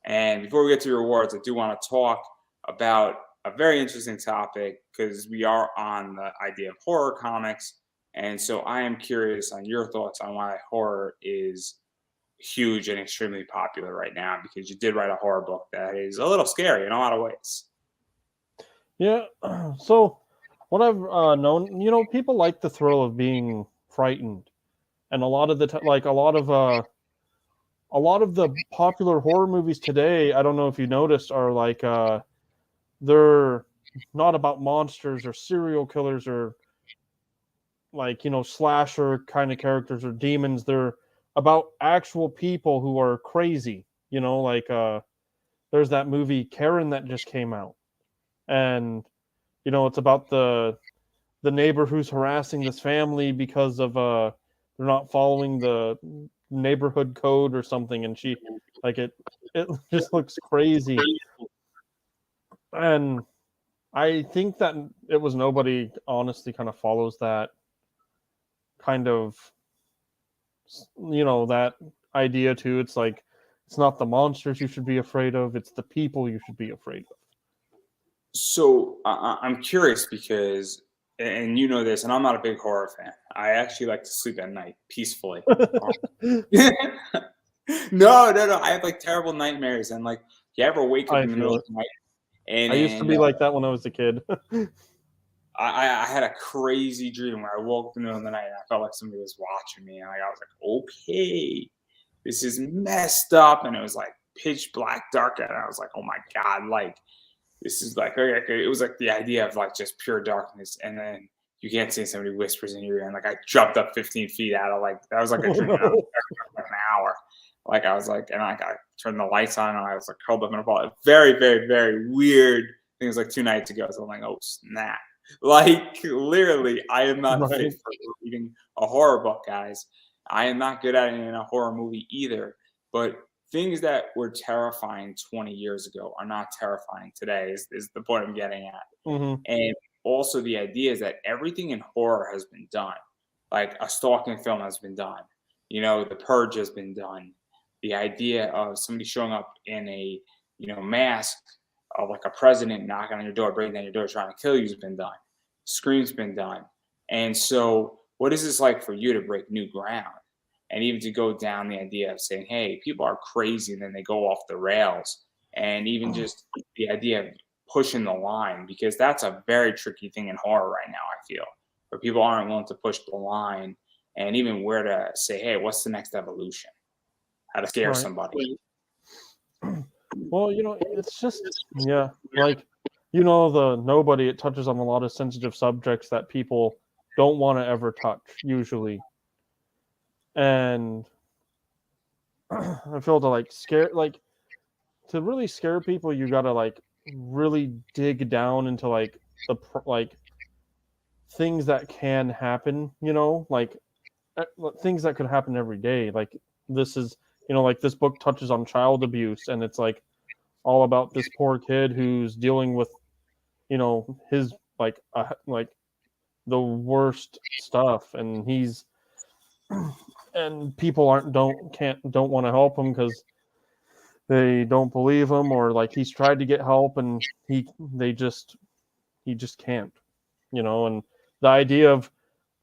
And before we get to your awards, I do want to talk about a very interesting topic because we are on the idea of horror comics. And so I am curious on your thoughts on why horror is huge and extremely popular right now, because you did write a horror book that is a little scary in a lot of ways. Yeah. So what I've known, people like the thrill of being frightened, and a lot of the a lot of the popular horror movies today, I don't know if you noticed, are like they're not about monsters or serial killers or like slasher kind of characters or demons. They're about actual people who are crazy. Like there's that movie Karen that just came out, and it's about the neighbor who's harassing this family because of they're not following the neighborhood code or something, and she like it just looks crazy. And I think that it was nobody honestly kind of follows that kind of that idea too. It's like it's not the monsters you should be afraid of, it's the people you should be afraid of. So I'm curious because, and you know this, and I'm not a big horror fan. I actually like to sleep at night peacefully. No. I have like terrible nightmares, and like you ever wake up in the middle of the night? And I used to be like that when I was a kid. I had a crazy dream where I woke up in the middle of the night and I felt like somebody was watching me, and I was like, okay, this is messed up, and it was like pitch black dark, and I was like, oh my god, like this is like it was like the idea of like just pure darkness, and then you can't see somebody whispers in your ear, and like I jumped up 15 feet out of like that was like a dream. Like an hour. Like I was like, and like I turned the lights on, and I was like curled up in a ball. Very, very, very weird. I think it was like 2 nights ago. So I'm like, oh snap! Like literally, I am not fit for reading a horror book, guys. I am not good at it in a horror movie either. But things that were terrifying 20 years ago are not terrifying today. Is the point I'm getting at? Mm-hmm. And also the idea is that everything in horror has been done. Like a stalking film has been done. The Purge has been done. The idea of somebody showing up in a mask of like a president knocking on your door, breaking down your door, trying to kill you has been done. Scream's been done. And so what is this like for you to break new ground? And even to go down the idea of saying, hey, people are crazy, and then they go off the rails. And even just the idea of pushing the line, because that's a very tricky thing in horror right now, I feel, where people aren't willing to push the line, and even where to say, hey, what's the next evolution? How to scare somebody. Well, it's just, yeah, like, the Nobody, it touches on a lot of sensitive subjects that people don't want to ever touch, usually. And I feel to like scare, like, to really scare people, you gotta like really dig down into like like things that can happen, like things that could happen every day. Like this is, like this book touches on child abuse, and it's like all about this poor kid who's dealing with, his like the worst stuff, and he's and people don't want to help him because they don't believe him, or like he's tried to get help and he just can't, and the idea of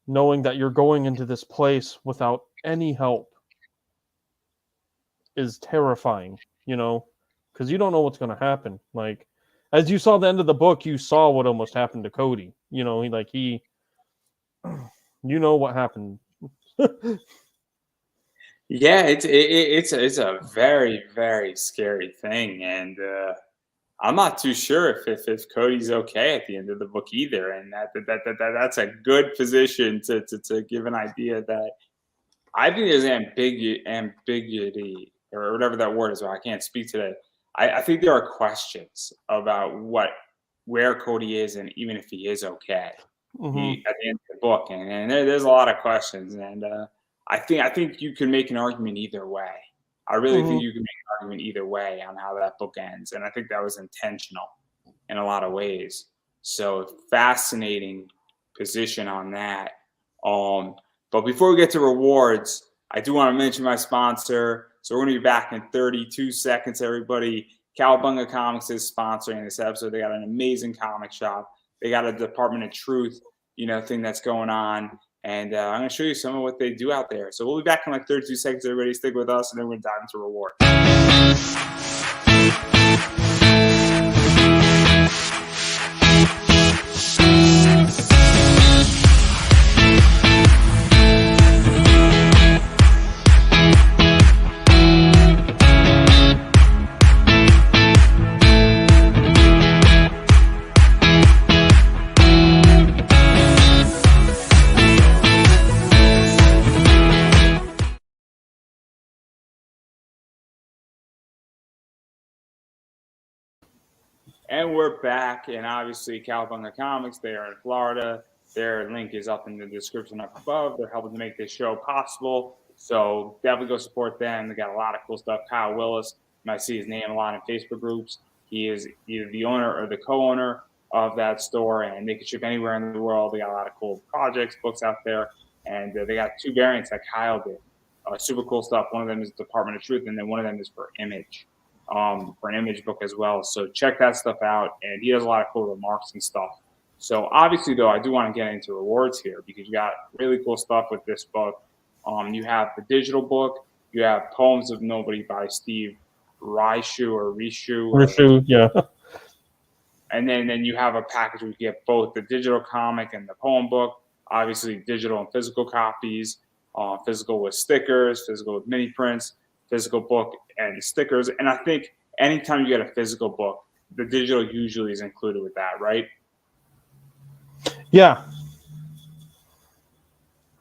knowing that you're going into this place without any help is terrifying, because you don't know what's going to happen. Like, as you saw the end of the book, you saw what almost happened to Cody. He what happened. Yeah, it's a very, very scary thing, and I'm not too sure if Cody's okay at the end of the book either, and that's a good position to give an idea that I think there's ambiguity or whatever that word is. I can't speak today. I think there are questions about where Cody is, and even if he is okay at the end of the book, and there's a lot of questions, and I think you can make an argument either way. I really think you can make an argument either way on how that book ends, and I think that was intentional in a lot of ways. So fascinating position on that. But before we get to rewards, I do want to mention my sponsor. So we're going to be back in 32 seconds, everybody. Cowabunga Comics is sponsoring this episode. They got an amazing comic shop. They got a Department of Truth, thing that's going on. And I'm going to show you some of what they do out there. So we'll be back in like 32 seconds, everybody. Stick with us, and then we're going to dive into reward. And we're back, and obviously Cowabunga Comics, they are in Florida. Their link is up in the description up above. They're helping to make this show possible, so definitely go support them. They got a lot of cool stuff. Kyle Willis, you might see his name a lot in Facebook groups. He is either the owner or the co-owner of that store, and they can ship anywhere in the world. They got a lot of cool projects, books out there, and they got 2 variants that Kyle did. Super cool stuff. One of them is Department of Truth, and then one of them is for Image. For an Image book as well. So check that stuff out. And he has a lot of cool remarks and stuff. So obviously, though, I do want to get into rewards here because you got really cool stuff with this book. You have the digital book. You have Poems of Nobody by Steve Rishu, yeah. And then you have a package where you get both the digital comic and the poem book. Obviously, digital and physical copies. Physical with stickers, physical with mini prints, physical book and stickers. And I think anytime you get a physical book, the digital usually is included with that, right? Yeah.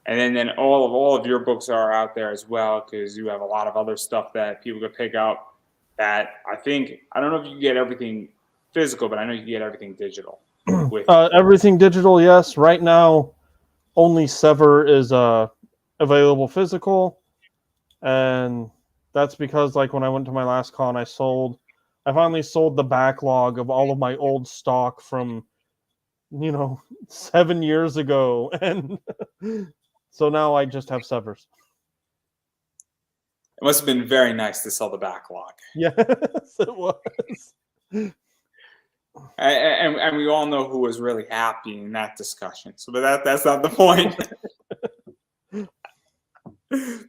And then all of your books are out there as well, because you have a lot of other stuff that people could pick up that I don't know if you can get everything physical, but I know you can get everything digital. Everything digital, yes. Right now, only Sever is available physical. And that's because, like, when I went to my last con, I finally sold the backlog of all of my old stock from, 7 years ago. And so now I just have Severs. It must have been very nice to sell the backlog. Yes, it was. And we all know who was really happy in that discussion. So, but that's not the point.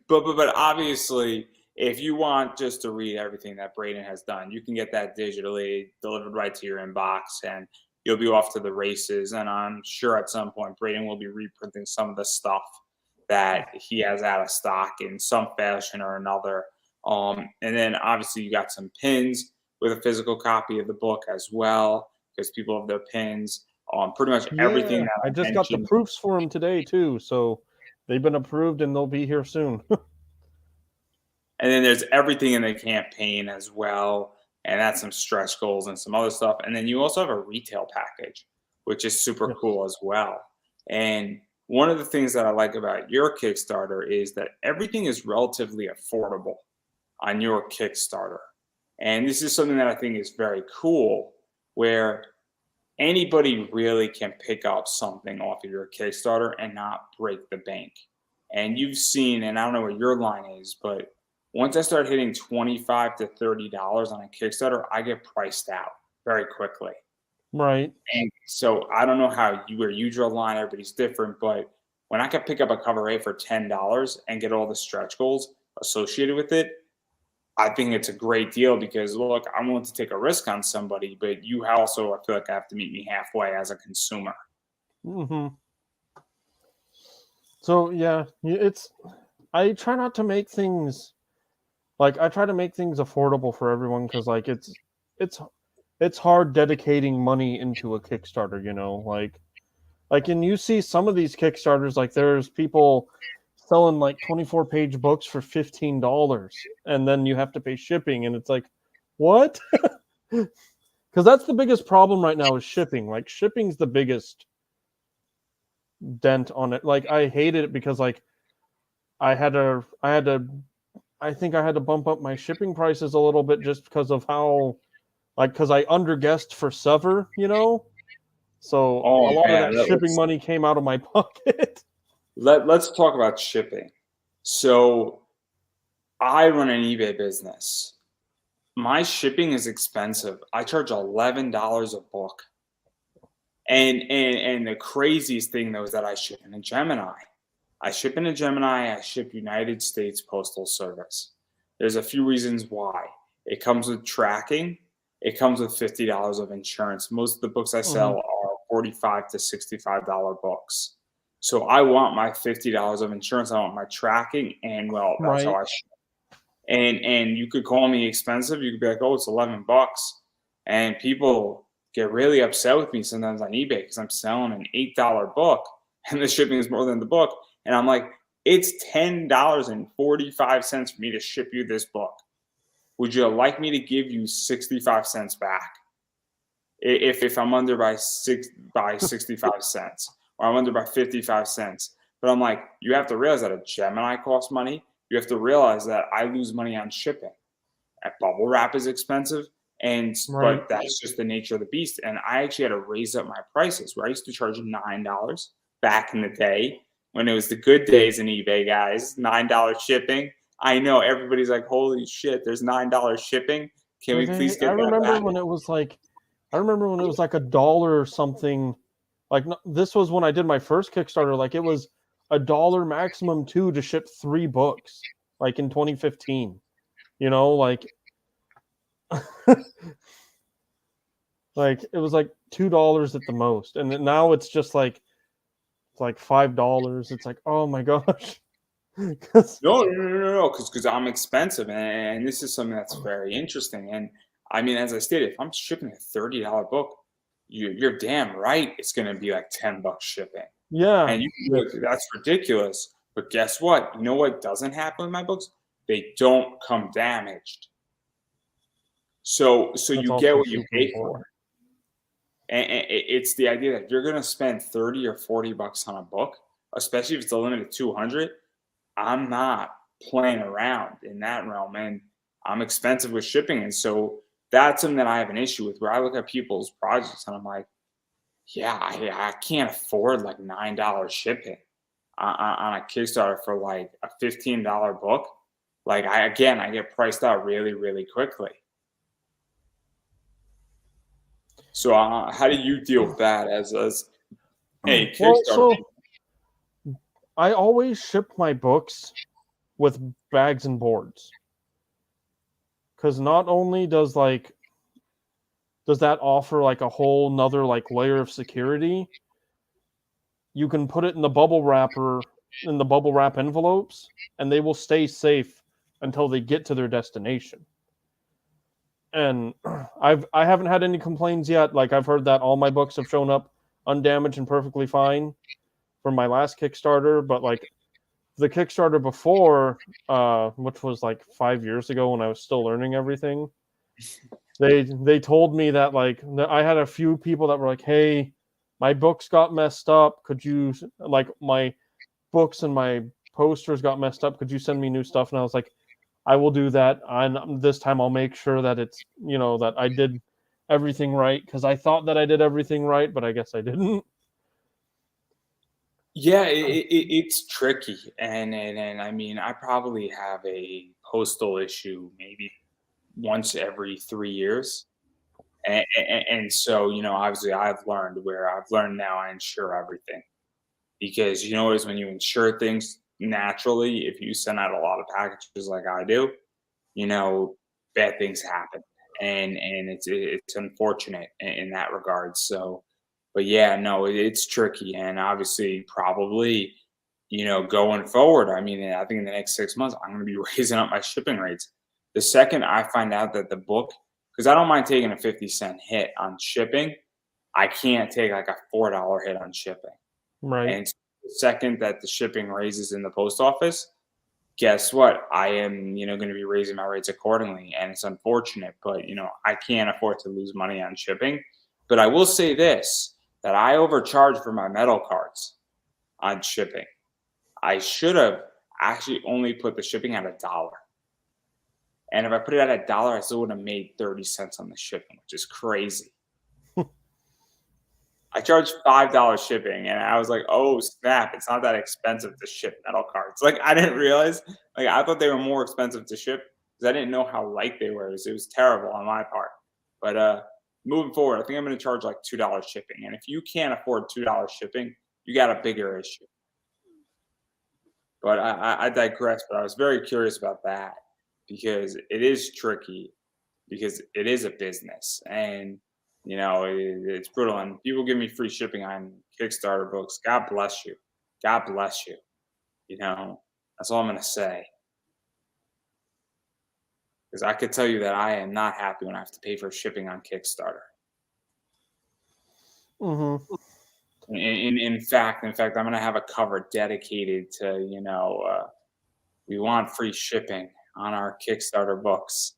But obviously, if you want just to read everything that Braiden has done, you can get that digitally delivered right to your inbox, and you'll be off to the races. And I'm sure at some point Braiden will be reprinting some of the stuff that he has out of stock in some fashion or another. And then obviously you got some pins with a physical copy of the book as well, because people have their pins on pretty much everything. I just got the proofs for them today too, so they've been approved and they'll be here soon. And then there's everything in the campaign as well. and that's some stretch goals and some other stuff. And then you also have a retail package, which is super cool as well. And one of the things that I like about your Kickstarter is that everything is relatively affordable on your Kickstarter. And this is something that I think is very cool, where anybody really can pick up something off of your Kickstarter and not break the bank. And you've seen, and I don't know what your line is, but once I start hitting $25 to $30 on a Kickstarter, I get priced out very quickly. Right. And so I don't know where you draw the line, everybody's different, but when I can pick up a cover A for $10 and get all the stretch goals associated with it, I think it's a great deal because, look, I'm willing to take a risk on somebody, but you also, I feel like I have to meet me halfway as a consumer. Mm-hmm. So yeah, I try not to make things I try to make things affordable for everyone, because like it's hard dedicating money into a Kickstarter, you know, and you see some of these Kickstarters, like there's people selling like 24-page books for $15, and then you have to pay shipping, and it's like, what? Because that's the biggest problem right now is shipping. Like shipping's the biggest dent on it. Like I hated it because like I think I had to bump up my shipping prices a little bit just because of how, because I underguessed for Sever, you know? So a lot of that shipping money came out of my pocket. Let's talk about shipping. So I run an eBay business. My shipping is expensive. I charge $11 a book. And the craziest thing, though, is that I ship in a Gemini. I ship United States Postal Service. There's a few reasons why. It comes with tracking. It comes with $50 of insurance. Most of the books I sell are $45 to $65 books. So I want my $50 of insurance. I want my tracking, and that's how I ship. And you could call me expensive. You could be like, oh, it's $11. And people get really upset with me sometimes on eBay because I'm selling an $8 book and the shipping is more than the book. And I'm like, it's $10.45 for me to ship you this book. Would you like me to give you 65 cents back if I'm under by 65 cents, or I'm under by 55 cents? But I'm like, you have to realize that a Gemini costs money. You have to realize that I lose money on shipping. And bubble wrap is expensive, but that's just the nature of the beast. And I actually had to raise up my prices, where I used to charge $9 back in the day when it was the good days in eBay, guys. $9 shipping. I know everybody's like, holy shit, there's $9 shipping. Can we please get that back? I remember when it was like $1 or something. Like, this was when I did my first Kickstarter. Like, it was $1 maximum to ship 3 books, like in 2015. You know, like like it was like $2 at the most, and then now it's just like $5. It's like, oh my gosh. No, because I'm expensive, and this is something that's very interesting. And I mean, as I stated, if I'm shipping a $30 book, you're damn right it's going to be like $10 shipping. Yeah, and you can look, that's ridiculous. But guess what? You know what doesn't happen with my books? They don't come damaged. So you get what you pay for. And it's the idea that you're going to spend $30 or $40 on a book, especially if it's a limited 200. I'm not playing around in that realm, and I'm expensive with shipping. And so that's something that I have an issue with, where I look at people's projects and I'm like, yeah, I can't afford like $9 shipping on a Kickstarter for like a $15 book. Like I get priced out really, really quickly. So how do you deal with that as a Kickstarter? Well, so I always ship my books with bags and boards, because not only does that offer like a whole nother like layer of security, you can put it in the bubble wrap envelopes, and they will stay safe until they get to their destination. And I haven't had any complaints yet. Like, I've heard that all my books have shown up undamaged and perfectly fine from my last Kickstarter. But like the Kickstarter before, which was like 5 years ago when I was still learning everything, they told me that like I had a few people that were like, "Hey, my books got messed up. Could you like my books and my posters got messed up? Could you send me new stuff?" And I was like, "I will do that. And this time I'll make sure that it's that I did everything right because I thought that I did everything right, but I guess I didn't." Yeah, it's tricky, and I mean, I probably have a postal issue maybe once every 3 years, and so obviously I've learned now I insure everything because is when you insure things naturally, if you send out a lot of packages like I do, you know, bad things happen, and it's unfortunate in that regard. So, but yeah, no, it's tricky, and obviously, probably, going forward. I mean, I think in the next 6 months, I'm going to be raising up my shipping rates. The second I find out that the book, because I don't mind taking a 50-cent hit on shipping, I can't take like a $4 hit on shipping. Right. And the second that the shipping raises in the post office, guess what? I am, going to be raising my rates accordingly. And it's unfortunate, but, I can't afford to lose money on shipping. But I will say this, that I overcharged for my metal cards on shipping. I should have actually only put the shipping at $1. And if I put it at $1, I still would have made 30 cents on the shipping, which is crazy. I charged $5 shipping, and I was like, "Oh snap! It's not that expensive to ship metal cards." Like I didn't realize. Like I thought they were more expensive to ship because I didn't know how light they were. It was terrible on my part. But moving forward, I think I'm going to charge like $2 shipping. And if you can't afford $2 shipping, you got a bigger issue. But I digress. But I was very curious about that because it is tricky because it is a business and it's brutal. And people give me free shipping on Kickstarter books. God bless you. God bless you. That's all I'm going to say. Because I could tell you that I am not happy when I have to pay for shipping on Kickstarter. Mm-hmm. In fact, I'm going to have a cover dedicated to, we want free shipping on our Kickstarter books.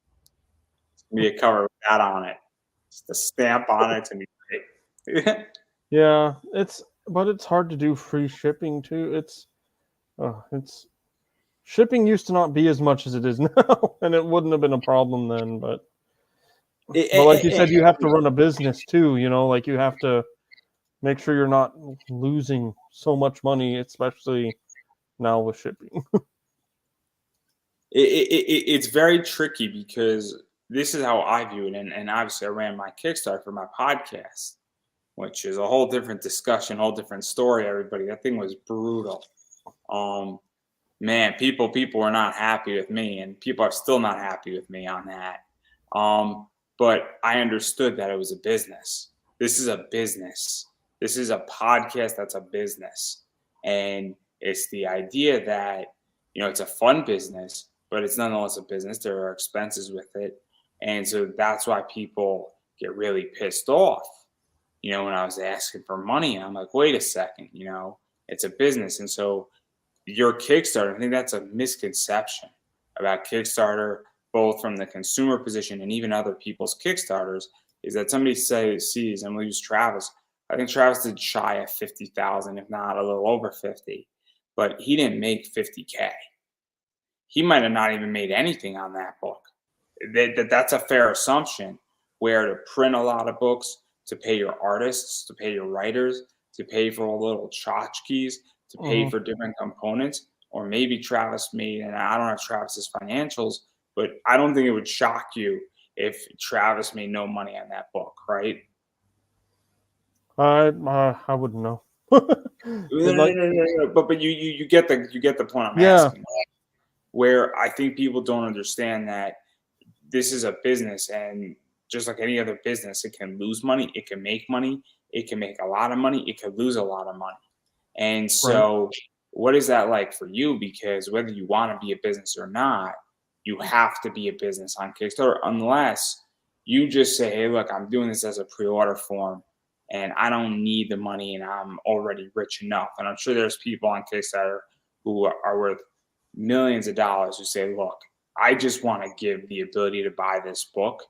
It's going to be a cover with that on it. Just a stamp on it to be great. Yeah, but it's hard to do free shipping too. It's shipping used to not be as much as it is now, and it wouldn't have been a problem then. But like you said, you have to run a business too. Like you have to make sure you're not losing so much money, especially now with shipping. It's very tricky because this is how I view it, and obviously I ran my Kickstarter for my podcast, which is a whole different discussion, whole different story. Everybody, that thing was brutal. Man, people were not happy with me, and people are still not happy with me on that. But I understood that it was a business. This is a business. This is a podcast that's a business, and it's the idea that it's a fun business, but it's nonetheless a business. There are expenses with it, and so that's why people get really pissed off. When I was asking for money, I'm like, wait a second, it's a business. And so your Kickstarter, I think that's a misconception about Kickstarter, both from the consumer position and even other people's Kickstarters, is that somebody sees, and we'll use Travis. I think Travis did shy of 50,000, if not a little over 50, but he didn't make 50K. He might have not even made anything on that book. That's a fair assumption, where to print a lot of books, to pay your artists, to pay your writers, to pay for all the little tchotchkes, to pay for different components, or maybe Travis made, and I don't have Travis's financials, but I don't think it would shock you if Travis made no money on that book, right? I wouldn't know. No. But you get the point I'm asking. Where I think people don't understand that this is a business, and just like any other business, it can lose money, it can make money, it can make a lot of money, it can lose a lot of money. And so what is that like for you? Because whether you want to be a business or not, you have to be a business on Kickstarter, unless you just say, hey, look, I'm doing this as a pre-order form and I don't need the money and I'm already rich enough. And I'm sure there's people on Kickstarter who are worth millions of dollars who say, look, I just want to give the ability to buy this book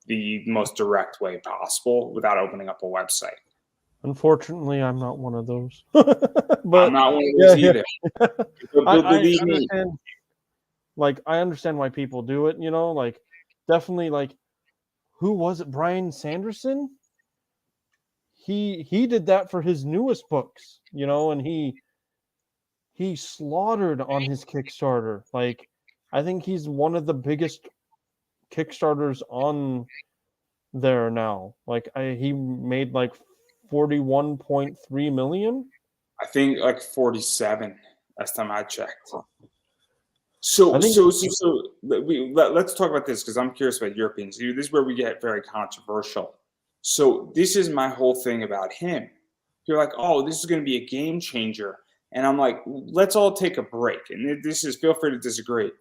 the most direct way possible without opening up a website. Unfortunately, I'm not one of those. I'm not one of those either. But believe me, understand, like, I understand why people do it, like, definitely, like, who was it? Brian Sanderson? He did that for his newest books, and he slaughtered on his Kickstarter. Like, I think he's one of the biggest Kickstarters on there now. Like, he made like 41.3 million. I think like 47 last time I checked. Let's talk about this because I'm curious about your opinions. This is where we get very controversial. So this is my whole thing about him. You're like, oh, this is going to be a game changer. And I'm like, let's all take a break. And feel free to disagree.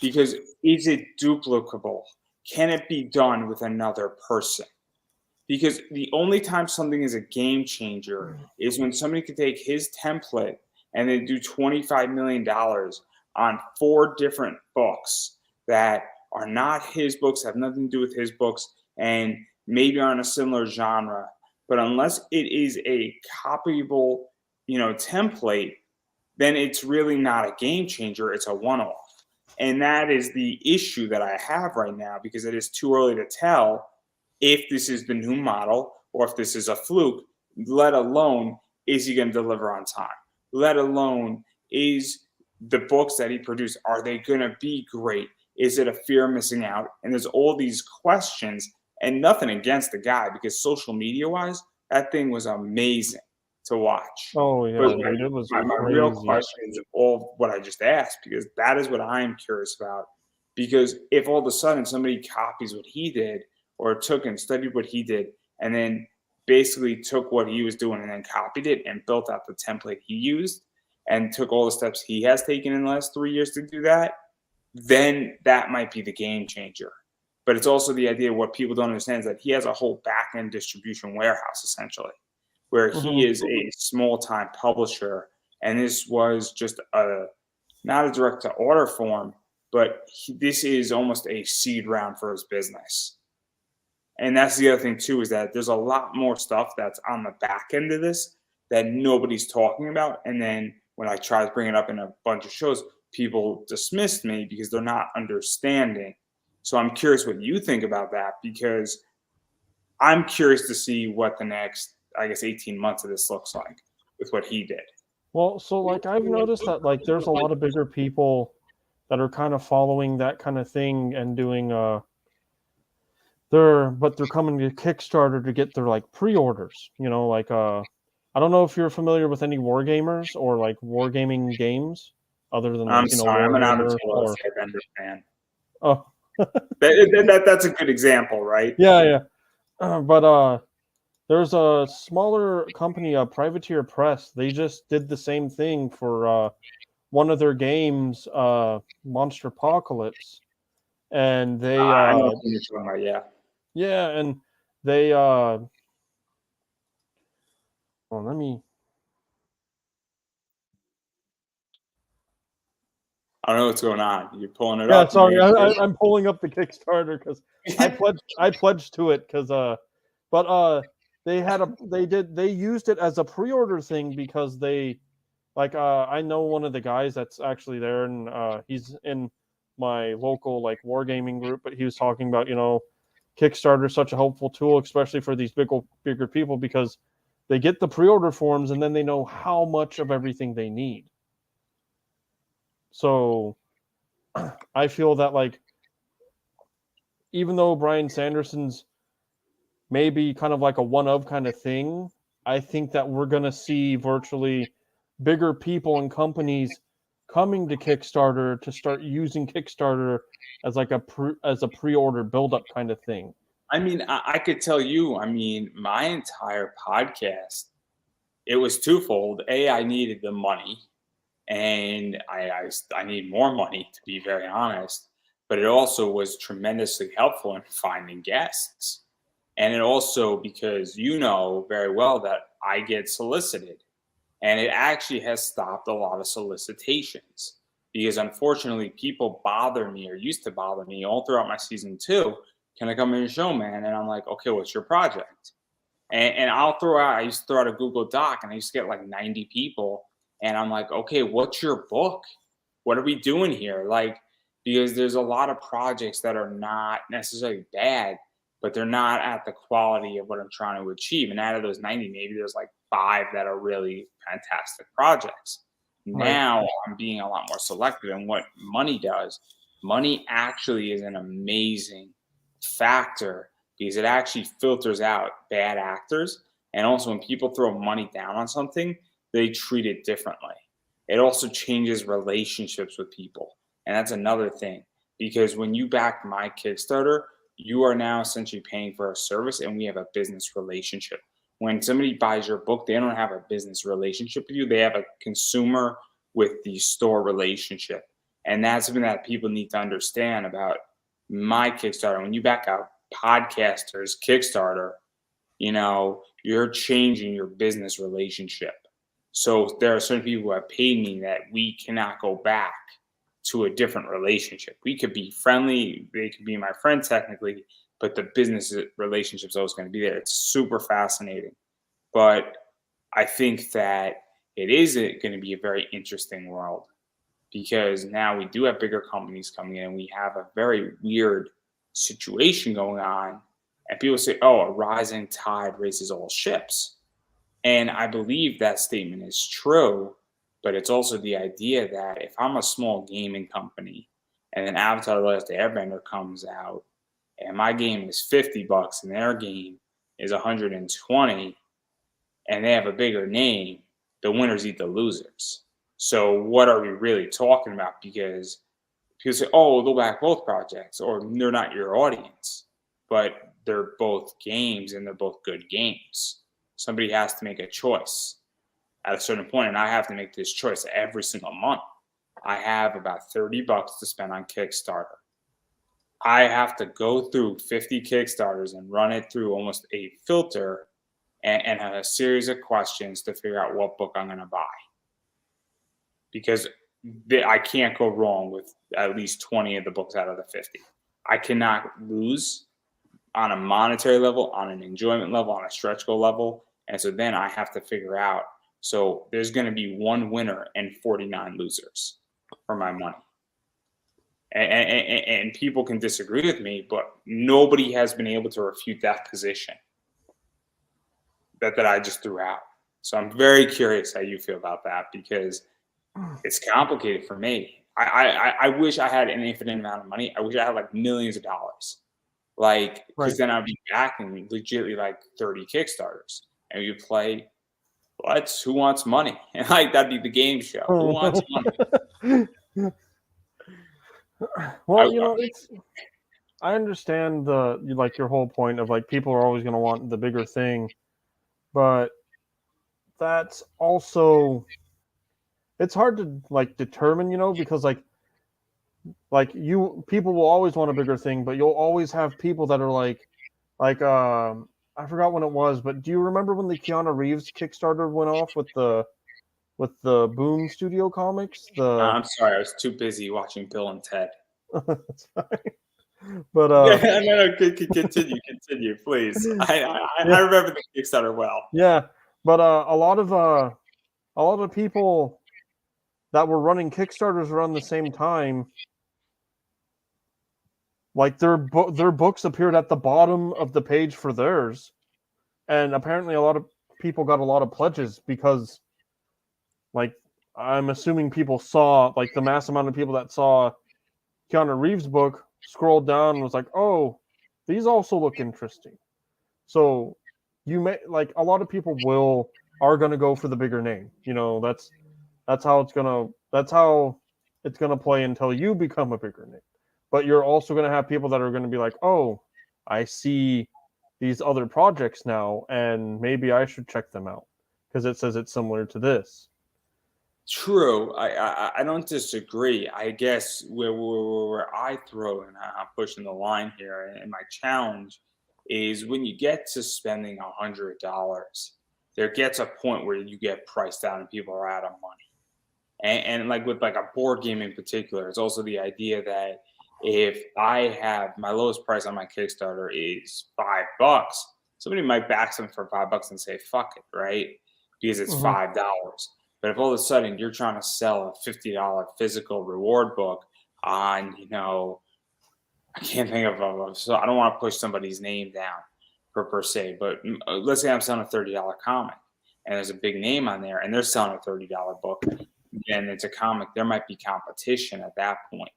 Because is it duplicable? Can it be done with another person? Because the only time something is a game changer is when somebody can take his template and they do $25 million on 4 different books that are not his books, have nothing to do with his books, and maybe are in a similar genre. But unless it is a copyable, template, then it's really not a game changer. It's a one-off. And that is the issue that I have right now, because it is too early to tell if this is the new model or if this is a fluke, let alone is he going to deliver on time, let alone is the books that he produced, are they going to be great? Is it a fear of missing out? And there's all these questions, and nothing against the guy, because social media wise, that thing was amazing to watch. Oh yeah, but it was my real question is all what I just asked, because that is what I'm curious about. Because if all of a sudden somebody copies what he did, or took and studied what he did, and then basically took what he was doing and then copied it and built out the template he used, and took all the steps he has taken in the last 3 years to do that, then that might be the game changer. But it's also the idea, what people don't understand is that he has a whole back-end distribution warehouse, essentially, where he is a small-time publisher, and this was just not a direct-to-order form, but this is almost a seed round for his business. And that's the other thing, too, is that there's a lot more stuff that's on the back end of this that nobody's talking about. And then when I tried to bring it up in a bunch of shows, people dismissed me because they're not understanding. So I'm curious what you think about that, because I'm curious to see what the next, 18 months of this looks like with what he did. Well, so like I've noticed that like there's a lot of bigger people that are kind of following that kind of thing and doing they're coming to Kickstarter to get their like pre-orders, I don't know if you're familiar with any wargamers or like wargaming games other than I'm sorry, I'm an amateur Carpenter fan. Oh, that's a good example, right? Yeah. But there's a smaller company, Privateer Press. They just did the same thing for one of their games, Monster Apocalypse, and they I know what you're talking about, yeah. Yeah, and they well, let me. I don't know what's going on. You're pulling it yeah, up. Yeah, sorry, I'm pulling up the Kickstarter because I pledged to it because they used it as a pre-order thing because they I know one of the guys that's actually there, and he's in my local like wargaming group, but he was talking about Kickstarter is such a helpful tool, especially for these bigger people, because they get the pre-order forms and then they know how much of everything they need. So I feel that like even though Brian Sanderson's maybe kind of like a one-of kind of thing, I think that we're going to see virtually bigger people and companies coming to Kickstarter to start using Kickstarter as like a pre-order build-up kind of thing. I mean, I could tell you, my entire podcast, it was twofold. A, I needed the money, and I need more money, to be very honest. But it also was tremendously helpful in finding guests. And it also, because you know very well that I get solicited. And it actually has stopped a lot of solicitations. Because unfortunately, people bother me, or used to bother me all throughout my season 2, can I come in your show, man? And I'm like, okay, what's your project? And I used to throw out a Google Doc, and I used to get like 90 people. And I'm like, okay, what's your book? What are we doing here? Like, because there's a lot of projects that are not necessarily bad, but they're not at the quality of what I'm trying to achieve. And out of those 90, maybe there's like 5 that are really fantastic projects. Right. Now I'm being a lot more selective. And what money does, money actually is an amazing factor because it actually filters out bad actors. And also, when people throw money down on something, they treat it differently. It also changes relationships with people. And that's another thing, because when you back my Kickstarter, you are now essentially paying for a service, and we have a business relationship. When somebody buys your book, they don't have a business relationship with you. They have a consumer with the store relationship. And that's something that people need to understand about my Kickstarter. When you back out podcasters Kickstarter, you're changing your business relationship. So there are certain people who have paid me that we cannot go back to a different relationship. We could be friendly, they could be my friend technically, but the business relationship is always going to be there. It's super fascinating. But I think that it is going to be a very interesting world, because now we do have bigger companies coming in, and we have a very weird situation going on. And people say, oh, a rising tide raises all ships. And I believe that statement is true, but it's also the idea that if I'm a small gaming company and then Avatar: The Last Airbender comes out and my game is $50 and their game is 120, and they have a bigger name, the winners eat the losers. So what are we really talking about? Because people say, oh, they'll back both projects, or they're not your audience, but they're both games and they're both good games. Somebody has to make a choice at a certain point, and I have to make this choice every single month. I have about $30 to spend on Kickstarter. I have to go through 50 Kickstarters and run it through almost a filter and have a series of questions to figure out what book I'm going to buy. Because I can't go wrong with at least 20 of the books out of the 50. I cannot lose on a monetary level, on an enjoyment level, on a stretch goal level. And so then I have to figure out, so there's going to be one winner and 49 losers for my money. And people can disagree with me, but nobody has been able to refute that position that I just threw out. So I'm very curious how you feel about that, because it's complicated for me. I wish I had an infinite amount of money. I wish I had like millions of dollars. Like, because then I'd be backing legitimately like 30 Kickstarters, and you play, who wants money? And like, that'd be the game show. Who wants money? Well, I understand your whole point of like people are always going to want the bigger thing, but that's also, it's hard to like determine, because people will always want a bigger thing, but you'll always have people that are like I forgot when it was, but do you remember when the Keanu Reeves Kickstarter went off with the Boom Studio Comics? I'm sorry, I was too busy watching Bill and Ted. That's fine. But no, continue, please. I remember the Kickstarter well. Yeah, but a lot of people that were running Kickstarters around the same time, like their books appeared at the bottom of the page for theirs, and apparently a lot of people got a lot of pledges because, like, I'm assuming people saw, like, the mass amount of people that saw Keanu Reeves' book scrolled down and was like, oh, these also look interesting. So you may, like, a lot of people are going to go for the bigger name. That's how it's going to play until you become a bigger name. But you're also going to have people that are going to be like, oh, I see these other projects now, and maybe I should check them out because it says it's similar to this. True. I don't disagree. I guess where I throw, and I'm pushing the line here, and my challenge is when you get to spending $100, there gets a point where you get priced out and people are out of money. And like with like a board game in particular, it's also the idea that if I have my lowest price on my Kickstarter is $5, somebody might back something for $5 and say, fuck it, right? Because it's Mhm. $5. But if all of a sudden you're trying to sell a $50 physical reward book on, I can't think of, so I don't want to push somebody's name down per se, but let's say I'm selling a $30 comic and there's a big name on there and they're selling a $30 book, and it's a comic, there might be competition at that point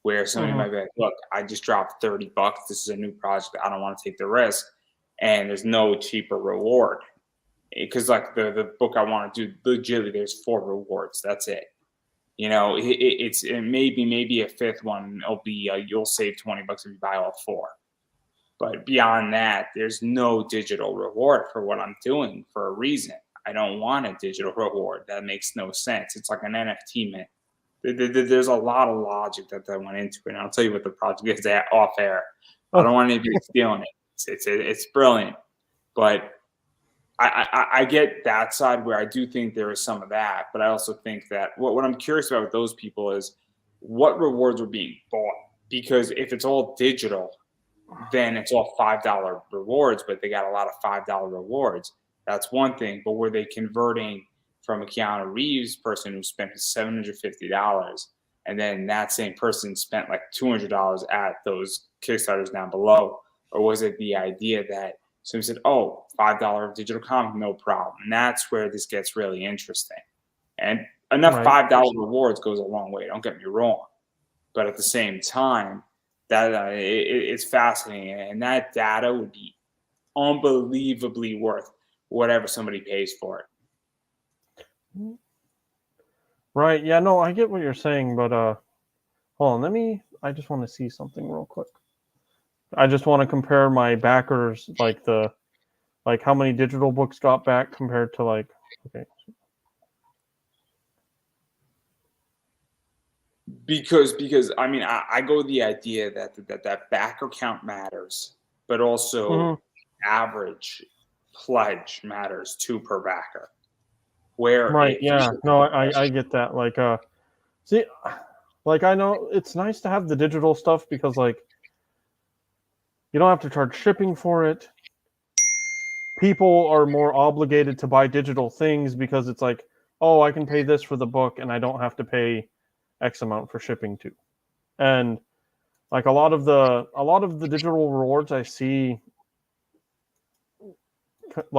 where somebody Mhm. might be like, look, I just dropped $30. This is a new project. I don't want to take the risk. And there's no cheaper reward. Because like the book I want to do, legitimately, there's 4 rewards. That's it. It's maybe a fifth one. It'll be you'll save $20 if you buy all 4. But beyond that, there's no digital reward for what I'm doing for a reason. I don't want a digital reward. That makes no sense. It's like an NFT mint. There's a lot of logic that went into it. And I'll tell you what the project is off air. I don't want anybody stealing it. It's brilliant, but I get that side where I do think there is some of that, but I also think that what I'm curious about with those people is what rewards are being bought. Because if it's all digital, then it's all $5 rewards, but they got a lot of $5 rewards. That's one thing. But were they converting from a Keanu Reeves person who spent $750, and then that same person spent like $200 at those Kickstarters down below? Or was it the idea that someone said, oh, $5 digital comic, no problem? And that's where this gets really interesting. And enough Right. $5 rewards goes a long way. Don't get me wrong. But at the same time, that it's fascinating, and that data would be unbelievably worth whatever somebody pays for it. Right. Yeah, no, I get what you're saying, but hold on, I just want to see something real quick. I just want to compare my backers, like how many digital books got back compared to okay. Because I mean I go with the idea that backer count matters, but also average pledge matters too per backer. Where Right, if yeah. No, I get that. See, I know it's nice to have the digital stuff because you don't have to charge shipping for it. People are more obligated to buy digital things because it's like, oh, I can pay this for the book and I don't have to pay X amount for shipping too. And like a lot of the digital rewards I see, a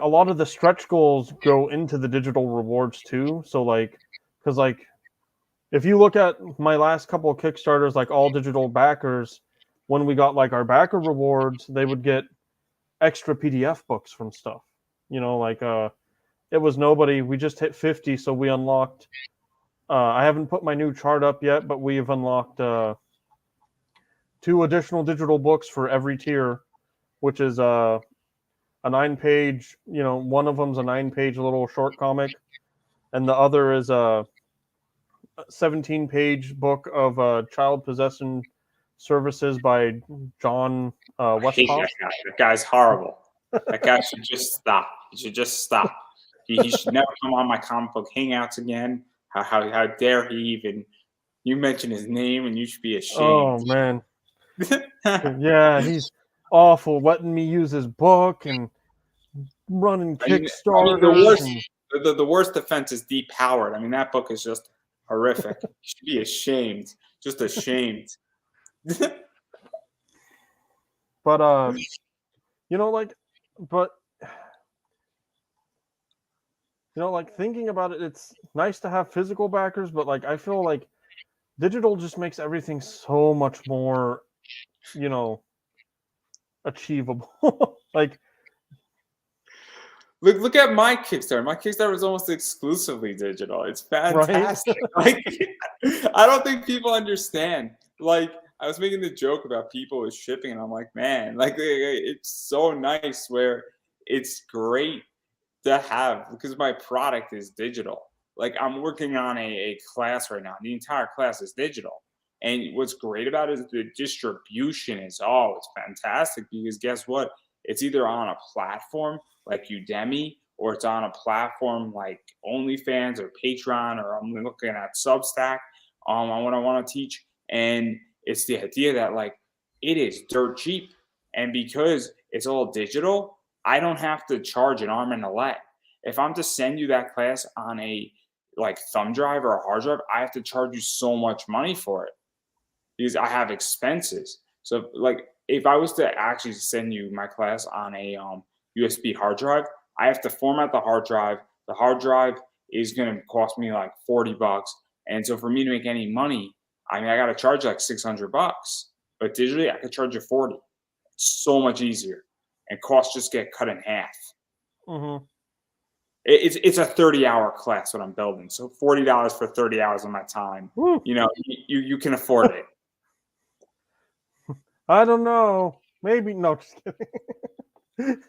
lot of the stretch goals go into the digital rewards too. So because if you look at my last couple of Kickstarters, like all digital backers, when we got our backer rewards, they would get extra PDF books from stuff. It was nobody. We just hit 50, so we unlocked. I haven't put my new chart up yet, but we've unlocked 2 additional digital books for every tier, which is a 9-page. One of them's a 9-page little short comic, and the other is a 17-page book of child possession services by John I hate Westhoff. that guy. That guy's horrible. That guy should just stop. He should just stop. He should never come on my comic book hangouts again. How dare he even? You mention his name, and you should be ashamed. Oh man, yeah, he's awful. Letting me use his book and running Kickstarters. The worst offense is depowered. I mean, that book is just horrific. You should be ashamed. Just ashamed. But thinking about it, it's nice to have physical backers, but I feel like digital just makes everything so much more, achievable. Look at my Kickstarter. My Kickstarter is almost exclusively digital. It's fantastic. Right? I don't think people understand. I was making the joke about people with shipping, and I'm like, man, it's so nice where it's great to have because my product is digital. I'm working on a class right now. The entire class is digital. And what's great about it is the distribution is it's fantastic because guess what? It's either on a platform like Udemy, or it's on a platform like OnlyFans or Patreon, or I'm looking at Substack on what I want to teach. And it's the idea that like it is dirt cheap. And because it's all digital, I don't have to charge an arm and a leg. If I'm to send you that class on a like thumb drive or a hard drive, I have to charge you so much money for it because I have expenses. So like if I was to actually send you my class on a USB hard drive, I have to format the hard drive. The hard drive is going to cost me like $40. And so for me to make any money, I mean, I got to charge like $600, but digitally I could charge you 40. It's so much easier, and costs just get cut in half. Mm-hmm. It's a 30-hour class what I'm building, so $40 for 30 hours of my time. Woo. You know, you can afford it. I don't know. Maybe no. Just kidding.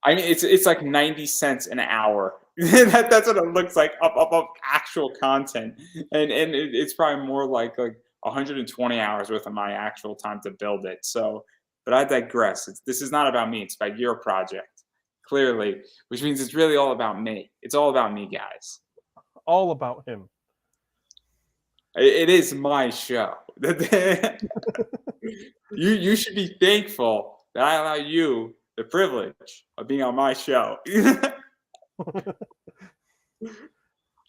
I mean, it's like 90 cents an hour. That's what it looks like up actual content, and it's probably more like 120 hours worth of my actual time to build it. So, but I digress. This is not about me. It's about your project, clearly, which means it's really all about me. It's all about me, guys. All about him. It is my show. You should be thankful that I allow you the privilege of being on my show.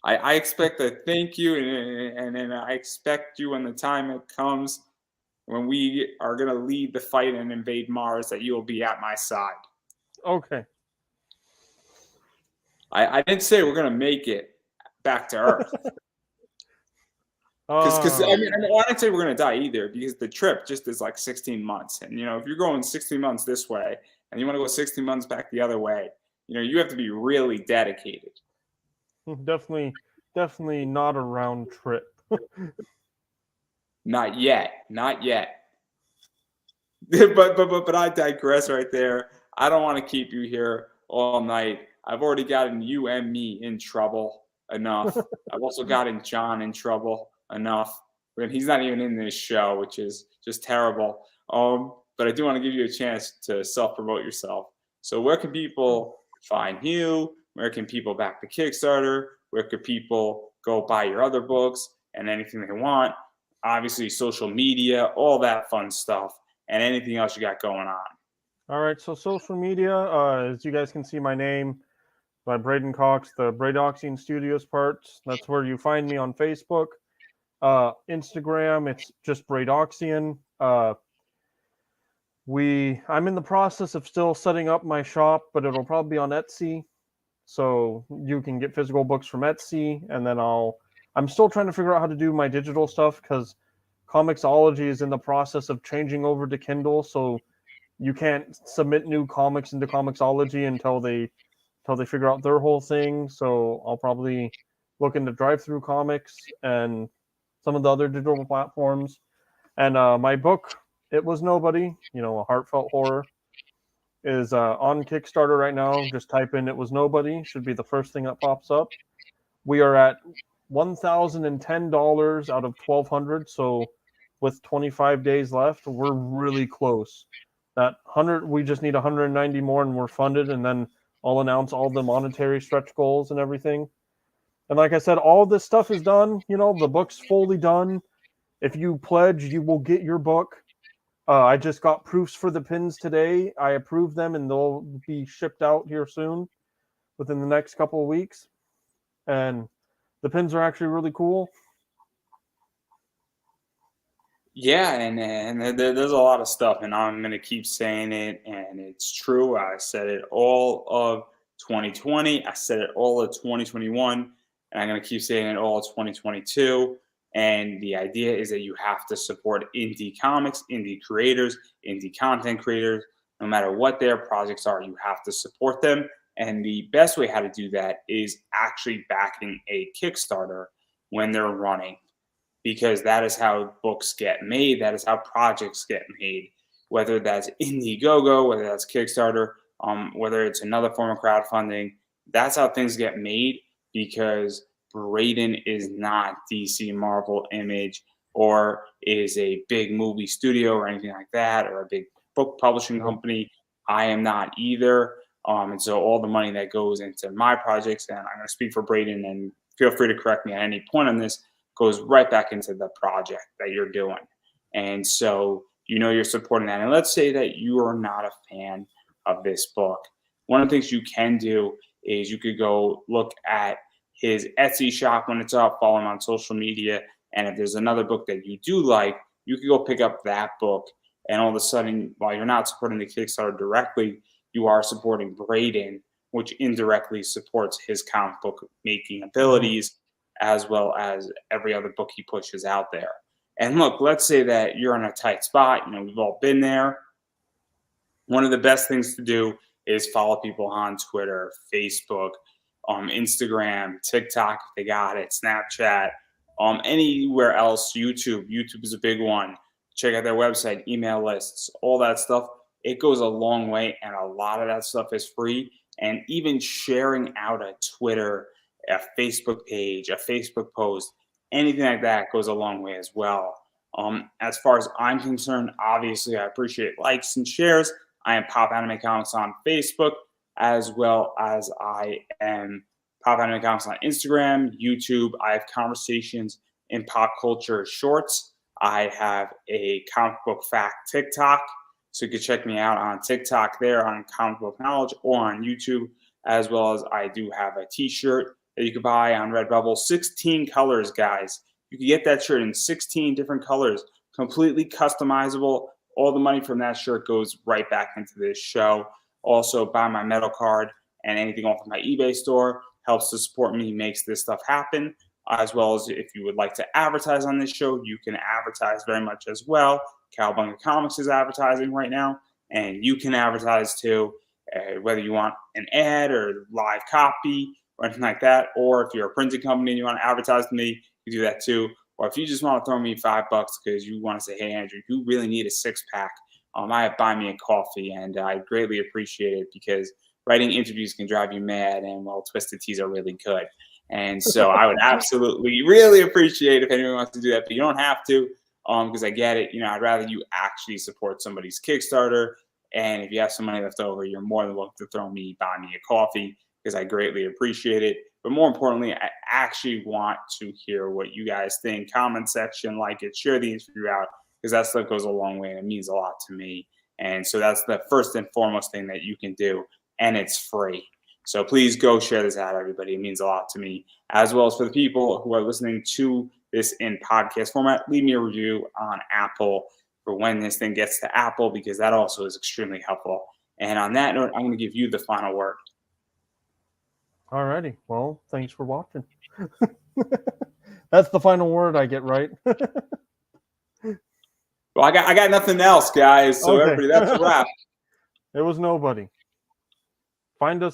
I expect a thank you, and I expect you when the time it comes when we are going to lead the fight and invade Mars, that you will be at my side. Okay. I didn't say we're going to make it back to Earth. Because I didn't say we're going to die either, because the trip just is like 16 months. And, you know, if you're going 16 months this way and you want to go 16 months back the other way, you know, you have to be really dedicated. Definitely not a round trip. Not yet. But I digress right there. I don't want to keep you here all night. I've already gotten you and me in trouble enough. I've also gotten John in trouble enough. But he's not even in this show, which is just terrible. But I do want to give you a chance to self-promote yourself. So where can people find you? Where can people back the Kickstarter? Where could people go buy your other books and anything they want? Obviously, social media, all that fun stuff, and anything else you got going on. All right, so social media, as you guys can see my name, by Braiden Cox, the Braidoxian Studios parts. That's where you find me on Facebook. Instagram, it's just Braidoxian. I'm in the process of still setting up my shop, but it'll probably be on Etsy. So you can get physical books from Etsy, and then I'm still trying to figure out how to do my digital stuff, because Comixology is in the process of changing over to Kindle, so you can't submit new comics into Comixology until they figure out their whole thing. So I'll probably look into Drive-Thru Comics and some of the other digital platforms. And my book, It Was Nobody, a heartfelt horror, is on Kickstarter right now. Just type in It Was Nobody, should be the first thing that pops up. We are at $1,010 out of $1,200, so with 25 days left, we're really close. That 100, we just need 190 more, and we're funded, and then I'll announce all the monetary stretch goals and everything. And like I said, all this stuff is done. The book's fully done. If you pledge, you will get your book. I just got proofs for the pins today. I approved them, and they'll be shipped out here soon, within the next couple of weeks. And the pins are actually really cool. Yeah, and there's a lot of stuff, and I'm going to keep saying it, and it's true. I said it all of 2020. I said it all of 2021, and I'm going to keep saying it all of 2022. And the idea is that you have to support indie comics, indie creators, indie content creators. No matter what their projects are, you have to support them. And the best way how to do that is actually backing a Kickstarter when they're running, because that is how books get made. That is how projects get made, whether that's Indiegogo, whether that's Kickstarter, whether it's another form of crowdfunding. That's how things get made, because Braiden is not DC, Marvel, Image, or is a big movie studio or anything like that, or a big book publishing company. I am not either. And so all the money that goes into my projects, and I'm going to speak for Braiden, and feel free to correct me at any point on this, goes right back into the project that you're doing. And so, you're supporting that. And let's say that you are not a fan of this book. One of the things you can do is you could go look at his Etsy shop when it's up, follow him on social media. And if there's another book that you do like, you could go pick up that book. And all of a sudden, while you're not supporting the Kickstarter directly, you are supporting Braiden, which indirectly supports his comic book making abilities, as well as every other book he pushes out there. And look, let's say that you're in a tight spot. We've all been there. One of the best things to do is follow people on Twitter, Facebook, Instagram, TikTok, if they got it, Snapchat, anywhere else, YouTube. YouTube is a big one. Check out their website, email lists, all that stuff. It goes a long way, and a lot of that stuff is free. And even sharing out a Twitter, a Facebook page, a Facebook post, anything like that goes a long way as well. As far as I'm concerned, obviously, I appreciate likes and shares. I am Pop Anime Comics on Facebook, as well as I am Pop Anime Comics on Instagram, YouTube. I have conversations in pop culture shorts. I have a comic book fact TikTok, so you can check me out on TikTok there on Comic Book Knowledge, or on YouTube, as well as I do have a t-shirt that you can buy on Redbubble. 16 colors, guys. You can get that shirt in 16 different colors, completely customizable. All the money from that shirt goes right back into this show. Also, buy my metal card, and anything off of my eBay store helps to support me, makes this stuff happen. As well as if you would like to advertise on this show, you can advertise very much as well. Cowabunga Comics is advertising right now, and you can advertise too, whether you want an ad or live copy or anything like that. Or if you're a printing company and you want to advertise to me, you do that too. Or if you just want to throw me $5 because you want to say, hey, Andrew, you really need a 6-pack, I have Buy Me a Coffee, and I greatly appreciate it because writing interviews can drive you mad, and twisted teas are really good. And so I would absolutely really appreciate if anyone wants to do that, but you don't have to, because I get it. I'd rather you actually support somebody's Kickstarter. And if you have some money left over, you're more than welcome to throw me, buy me a coffee, because I greatly appreciate it. But more importantly, I actually want to hear what you guys think. Comment section, like it, share the interview out, because that stuff goes a long way and it means a lot to me. And so that's the first and foremost thing that you can do, and it's free. So please go share this out, everybody. It means a lot to me, as well as for the people who are listening to this in podcast format. Leave me a review on Apple for when this thing gets to Apple, because that also is extremely helpful. And on that note, I'm going to give you the final word. Alrighty. Well, thanks for watching. That's the final word I get, right? Well, I got nothing else, guys. So Okay. everybody, that's a wrap. It was nobody. Find us